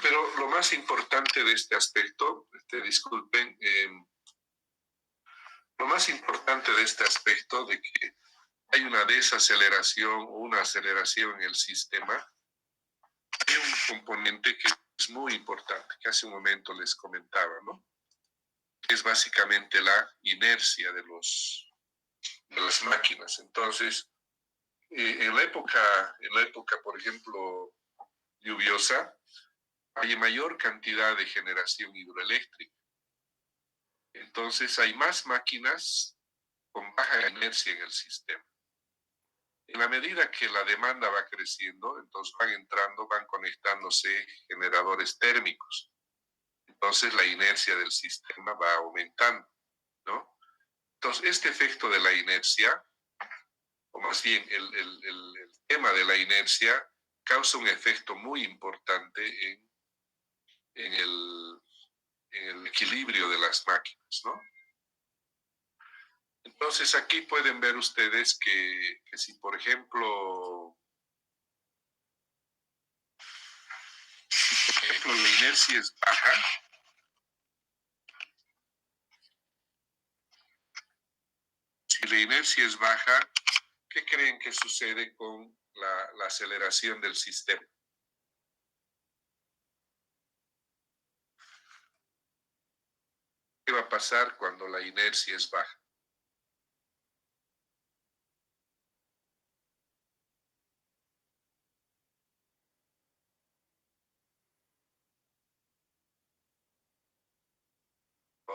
Pero lo más importante de este aspecto, disculpen, lo más importante de este aspecto de que hay una desaceleración o una aceleración en el sistema, hay un componente que es muy importante, que hace un momento les comentaba, ¿no? Que es básicamente la inercia de las máquinas. Entonces, en la época, por ejemplo, lluviosa, hay mayor cantidad de generación hidroeléctrica. Entonces hay más máquinas con baja inercia en el sistema. En la medida que la demanda va creciendo, entonces van conectándose generadores térmicos. Entonces la inercia del sistema va aumentando, ¿no? Entonces este efecto de la inercia, o más bien el tema de la inercia, causa un efecto muy importante en el equilibrio de las máquinas, ¿no? Entonces aquí pueden ver ustedes que si, por ejemplo, la inercia es baja, si la inercia es baja, ¿qué creen que sucede con la aceleración del sistema? ¿Qué va a pasar cuando la inercia es baja?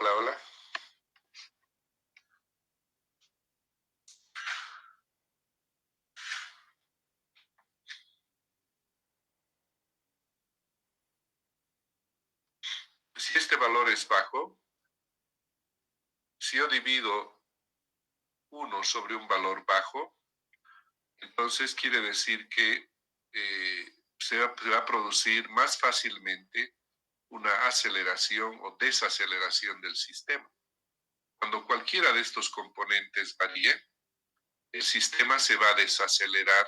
Hola, hola. Si este valor es bajo, si yo divido 1 sobre un valor bajo, entonces quiere decir que se va a producir más fácilmente una aceleración o desaceleración del sistema. Cuando cualquiera de estos componentes varíe, el sistema se va a desacelerar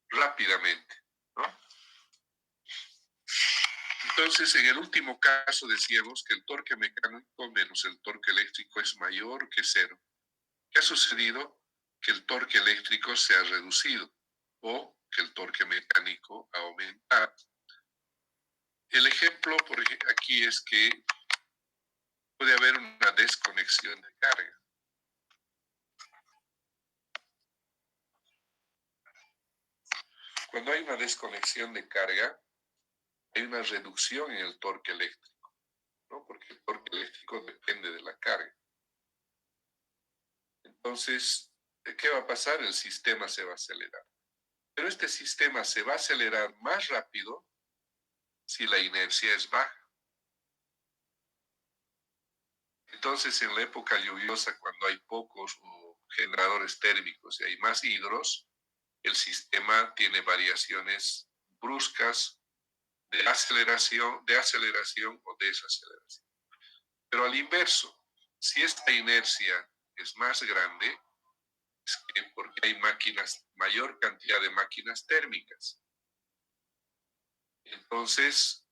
rápidamente, ¿no? Entonces, en el último caso decíamos que el torque mecánico menos el torque eléctrico es mayor que 0. ¿Qué ha sucedido? Que el torque eléctrico se ha reducido o que el torque mecánico ha aumentado. El ejemplo aquí es que puede haber una desconexión de carga. Cuando hay una desconexión de carga, hay una reducción en el torque eléctrico, ¿no? Porque el torque eléctrico depende de la carga. Entonces, ¿qué va a pasar? El sistema se va a acelerar. Pero este sistema se va a acelerar más rápido si la inercia es baja. Entonces, en la época lluviosa, cuando hay pocos generadores térmicos y hay más hidros, el sistema tiene variaciones bruscas de aceleración o desaceleración. Pero al inverso, si esta inercia es más grande, es porque hay mayor cantidad de máquinas térmicas. Entonces,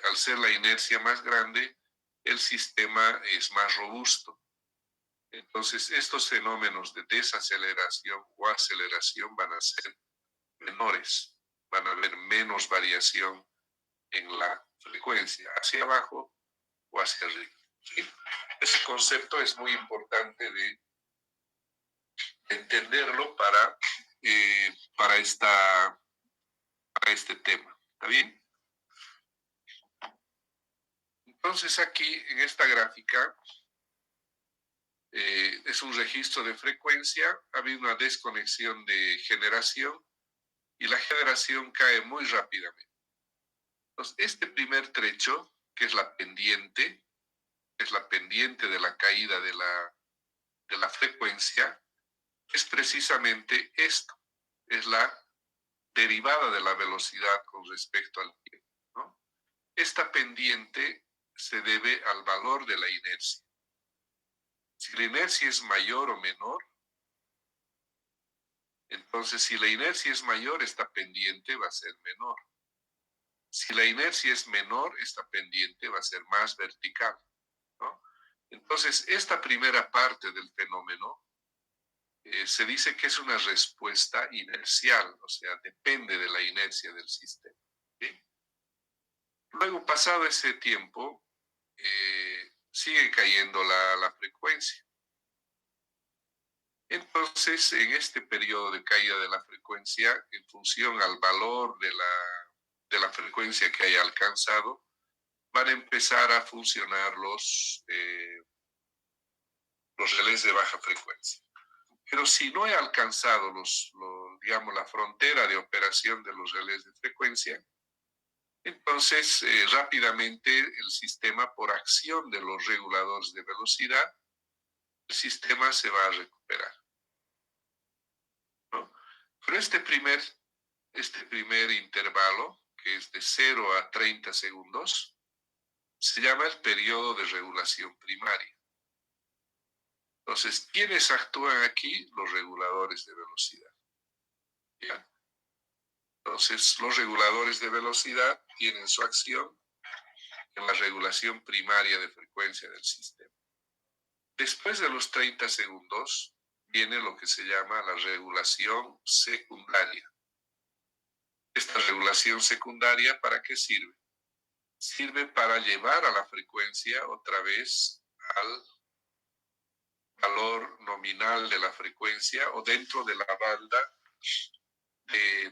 al ser la inercia más grande, el sistema es más robusto. Entonces, estos fenómenos de desaceleración o aceleración van a ser menores, van a haber menos variación en la frecuencia, hacia abajo o hacia arriba. ¿Sí? Ese concepto es muy importante de entenderlo para este tema. ¿Está bien? Entonces aquí en esta gráfica es un registro de frecuencia, ha habido una desconexión de generación y la generación cae muy rápidamente. Entonces, este primer trecho, que es la pendiente de la caída de la frecuencia, es precisamente esto, es la derivada de la velocidad con respecto al tiempo, ¿no? Esta pendiente se debe al valor de la inercia. Si la inercia es mayor o menor, entonces si la inercia es mayor, esta pendiente va a ser menor. Si la inercia es menor, esta pendiente va a ser más vertical, ¿no? Entonces, esta primera parte del fenómeno se dice que es una respuesta inercial, o sea, depende de la inercia del sistema. ¿Sí? Luego, pasado ese tiempo, sigue cayendo la frecuencia. Entonces, en este periodo de caída de la frecuencia, en función al valor de la frecuencia que haya alcanzado, van a empezar a funcionar los relés de baja frecuencia. Pero si no he alcanzado digamos, la frontera de operación de los relés de frecuencia, entonces rápidamente el sistema, por acción de los reguladores de velocidad, el sistema se va a recuperar, ¿no? Pero este primer intervalo, que es de 0 a 30 segundos, se llama el periodo de regulación primaria. Entonces, ¿quiénes actúan aquí? Los reguladores de velocidad. ¿Ya? Entonces, los reguladores de velocidad tienen su acción en la regulación primaria de frecuencia del sistema. Después de los 30 segundos, viene lo que se llama la regulación secundaria. Esta regulación secundaria, ¿para qué sirve? Sirve para llevar a la frecuencia otra vez al valor nominal de la frecuencia o dentro de la banda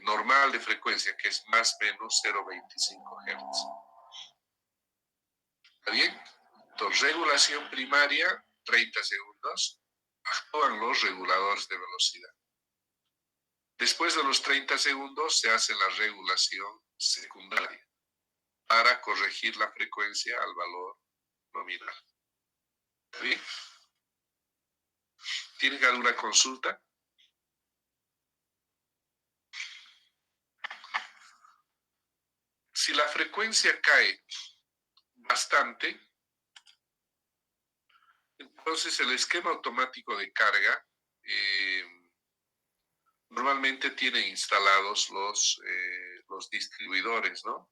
normal de frecuencia, que es más o menos 0,25 Hz. ¿Está bien? Entonces, regulación primaria, 30 segundos, actúan los reguladores de velocidad. Después de los 30 segundos se hace la regulación secundaria para corregir la frecuencia al valor nominal. ¿Está bien? ¿Tienen alguna consulta? Si la frecuencia cae bastante, entonces el esquema automático de carga normalmente tiene instalados los distribuidores, ¿no?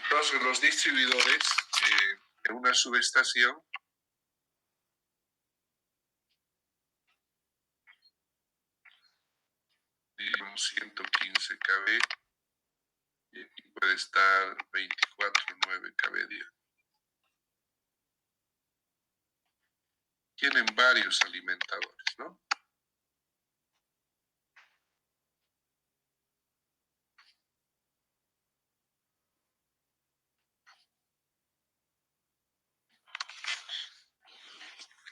Entonces los distribuidores de una subestación digamos 115 kV y aquí puede estar 24,9 kV día. Tienen varios alimentadores, ¿no?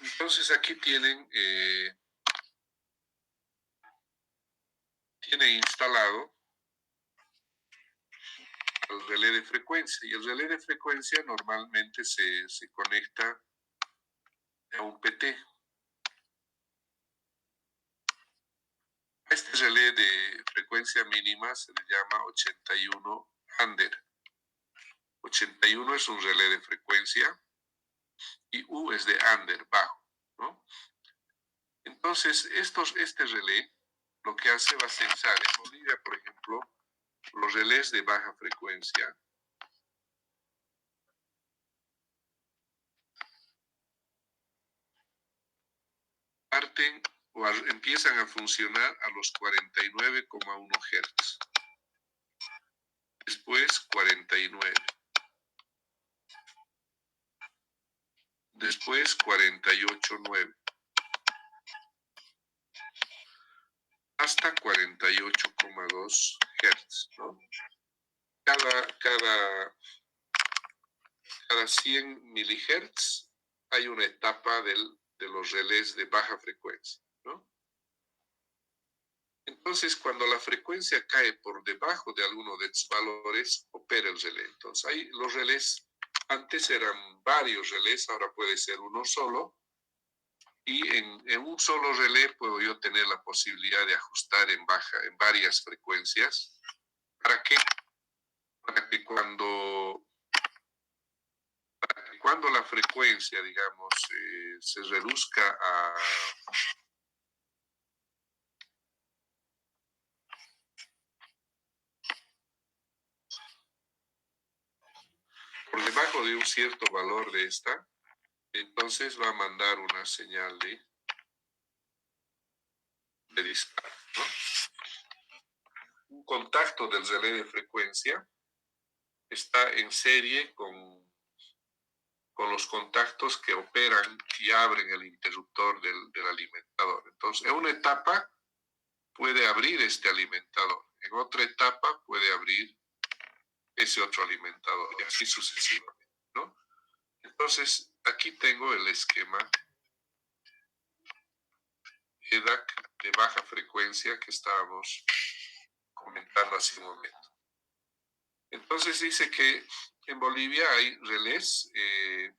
Entonces aquí tienen instalado el relé de frecuencia y el relé de frecuencia normalmente se conecta a un PT. Este relé de frecuencia mínima se le llama 81 under. 81 es un relé de frecuencia y U es de under, bajo, ¿no? Entonces, este relé lo que hace va a censar. En Bolivia, por ejemplo, los relés de baja frecuencia parten o empiezan a funcionar a los 49,1 Hz. Después 49. Después 48,9. Hasta 48,2 Hz, ¿no? Cada 100 milihertz hay una etapa de los relés de baja frecuencia, ¿no? Entonces, cuando la frecuencia cae por debajo de alguno de estos valores, opera el relé. Entonces, ahí los relés, antes eran varios relés, ahora puede ser uno solo. Y en un solo relé puedo yo tener la posibilidad de ajustar en varias frecuencias. ¿Para qué? Para que cuando la frecuencia, digamos, se reduzca por debajo de un cierto valor de esta, entonces va a mandar una señal de disparo, ¿no? Un contacto del relé de frecuencia está en serie con los contactos que operan y abren el interruptor del alimentador. Entonces, en una etapa puede abrir este alimentador. En otra etapa puede abrir ese otro alimentador y así sucesivamente, ¿no? Entonces, aquí tengo el esquema EDAC de baja frecuencia que estábamos comentando hace un momento. Entonces dice que en Bolivia hay relés de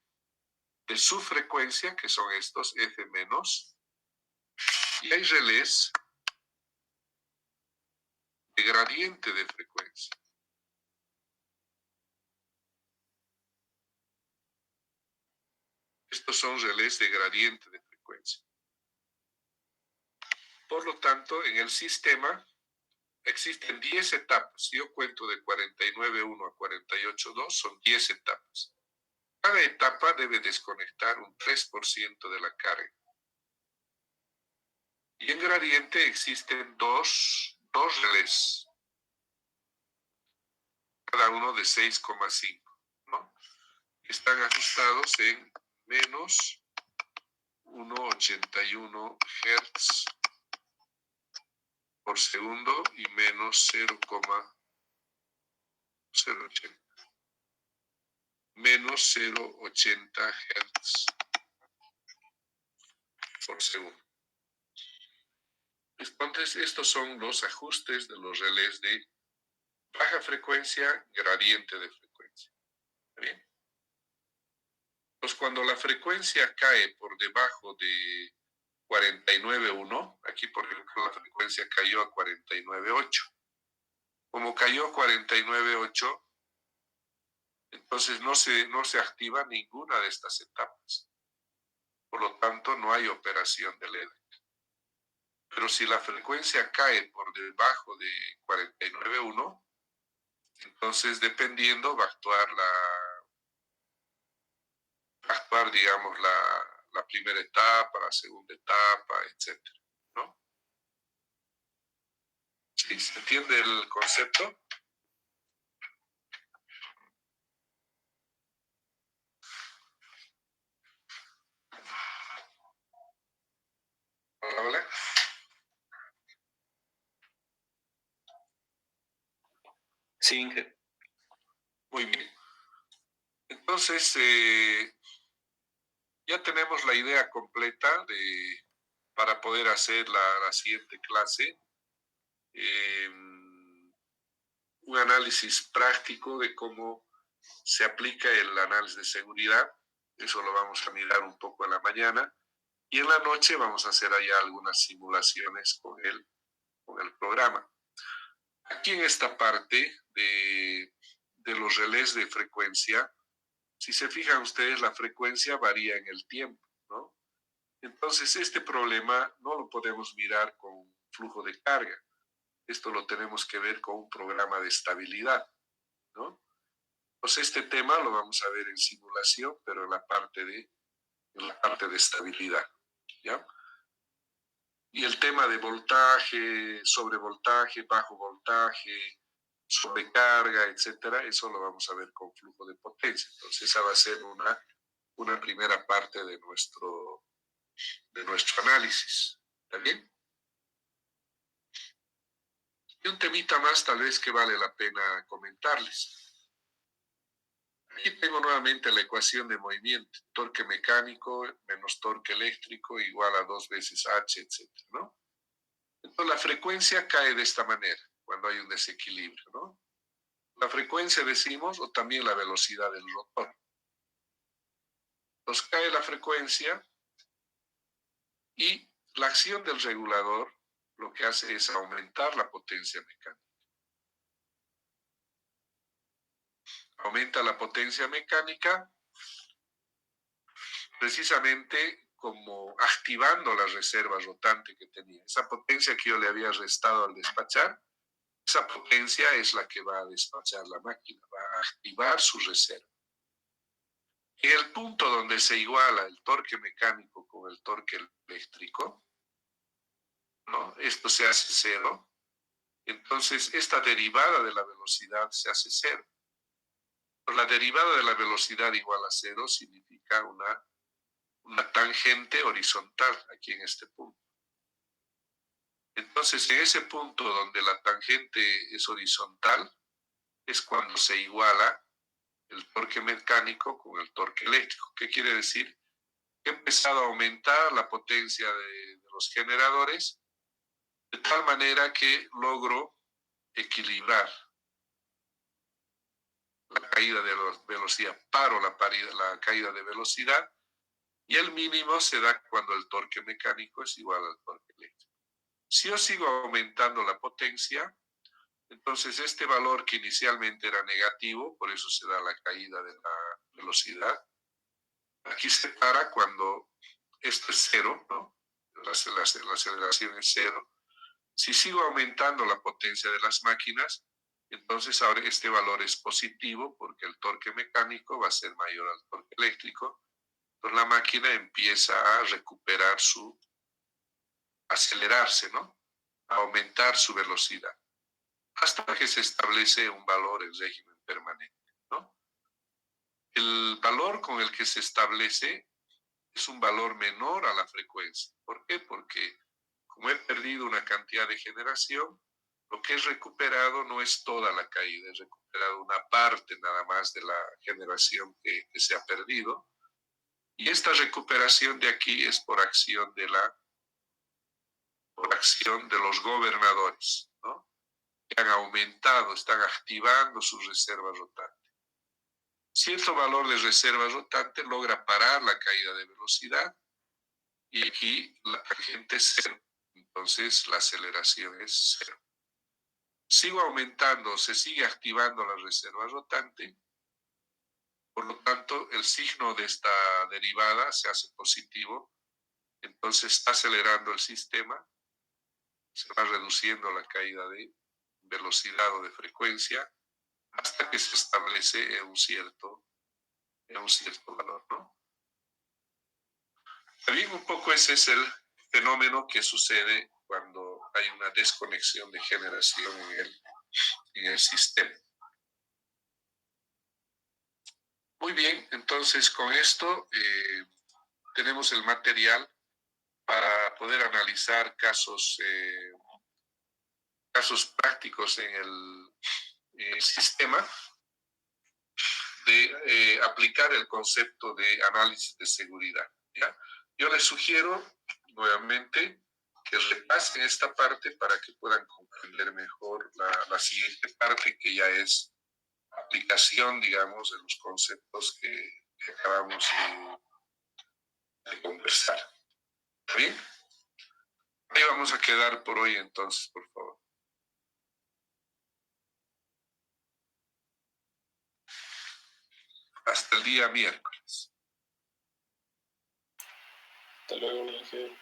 subfrecuencia, que son estos F-, y hay relés de gradiente de frecuencia. Estos son relés de gradiente de frecuencia. Por lo tanto, en el sistema existen 10 etapas. Si yo cuento de 49.1 a 48.2, son 10 etapas. Cada etapa debe desconectar un 3% de la carga. Y en gradiente existen dos relés, cada uno de 6,5, ¿no? Están ajustados en menos 1,81 Hz por segundo y menos 0,080. Menos 0,80 Hz por segundo. Entonces, estos son los ajustes de los relés de baja frecuencia, gradiente de frecuencia. ¿Está bien? Pues cuando la frecuencia cae por debajo de 49.1, aquí por ejemplo la frecuencia cayó a 49.8. Como cayó a 49.8, entonces no se activa ninguna de estas etapas. Por lo tanto, no hay operación del EDAC. Pero si la frecuencia cae por debajo de 49.1, entonces dependiendo va a actuar, digamos, la primera etapa, la segunda etapa, etcétera, ¿no? ¿Sí? ¿Se entiende el concepto? Hola, hola. Sí, Inge. Muy bien. Entonces, ya tenemos la idea completa para poder hacer la siguiente clase. Un análisis práctico de cómo se aplica el análisis de seguridad. Eso lo vamos a mirar un poco en la mañana. Y en la noche vamos a hacer allá algunas simulaciones con el programa. Aquí en esta parte de los relés de frecuencia, si se fijan ustedes, la frecuencia varía en el tiempo, ¿no? Entonces, este problema no lo podemos mirar con flujo de carga. Esto lo tenemos que ver con un programa de estabilidad, ¿no? Pues este tema lo vamos a ver en simulación, pero en la parte de estabilidad, ¿ya? Y el tema de voltaje, sobrevoltaje, bajo voltaje, sobrecarga, etcétera, eso lo vamos a ver con flujo de potencia. Entonces, esa va a ser una primera parte de nuestro análisis. ¿Está bien? Y un temita más tal vez que vale la pena comentarles. Aquí tengo nuevamente la ecuación de movimiento, torque mecánico menos torque eléctrico igual a 2 veces H, etcétera, ¿no? Entonces la frecuencia cae de esta manera cuando hay un desequilibrio, ¿no? La frecuencia decimos, o también la velocidad del rotor. Entonces cae la frecuencia y la acción del regulador lo que hace es aumentar la potencia mecánica. Aumenta la potencia mecánica precisamente como activando la reserva rotante que tenía. Esa potencia que yo le había restado al despachar, esa potencia es la que va a despachar la máquina, va a activar su reserva. En el punto donde se iguala el torque mecánico con el torque eléctrico, ¿no? Esto se hace cero, entonces esta derivada de la velocidad se hace cero. La derivada de la velocidad igual a cero significa una tangente horizontal aquí en este punto. Entonces, en ese punto donde la tangente es horizontal, es cuando se iguala el torque mecánico con el torque eléctrico. ¿Qué quiere decir? Que he empezado a aumentar la potencia de los generadores de tal manera que logro equilibrar la caída de velocidad, paro la caída de velocidad, y el mínimo se da cuando el torque mecánico es igual al torque eléctrico. Si yo sigo aumentando la potencia, entonces este valor que inicialmente era negativo, por eso se da la caída de la velocidad, aquí se para cuando esto es cero, ¿no? La aceleración es cero. Si sigo aumentando la potencia de las máquinas, entonces ahora este valor es positivo porque el torque mecánico va a ser mayor al torque eléctrico. Entonces la máquina empieza a recuperar acelerarse, ¿no? A aumentar su velocidad, hasta que se establece un valor en régimen permanente, ¿no? El valor con el que se establece es un valor menor a la frecuencia. ¿Por qué? Porque como he perdido una cantidad de generación, lo que es recuperado no es toda la caída, es recuperado una parte nada más de la generación que se ha perdido. Y esta recuperación de aquí es por acción de los gobernadores, ¿no? Que han aumentado, están activando sus reservas rotantes. Cierto valor de reserva rotante logra parar la caída de velocidad y aquí la tangente es cero. Entonces la aceleración es cero. Sigo aumentando, se sigue activando la reserva rotante, por lo tanto el signo de esta derivada se hace positivo, entonces está acelerando el sistema, se va reduciendo la caída de velocidad o de frecuencia hasta que se establece en un cierto valor, ¿no? También un poco ese es el fenómeno que sucede cuando hay una desconexión de generación en el sistema. Muy bien, entonces con esto tenemos el material para poder analizar casos prácticos en el sistema, de aplicar el concepto de análisis de seguridad, ¿ya? Yo les sugiero nuevamente que repasen esta parte para que puedan comprender mejor la siguiente parte, que ya es aplicación, digamos, de los conceptos que acabamos de conversar. ¿Está bien? Ahí vamos a quedar por hoy entonces, por favor. Hasta el día miércoles. Hasta luego, Ángel.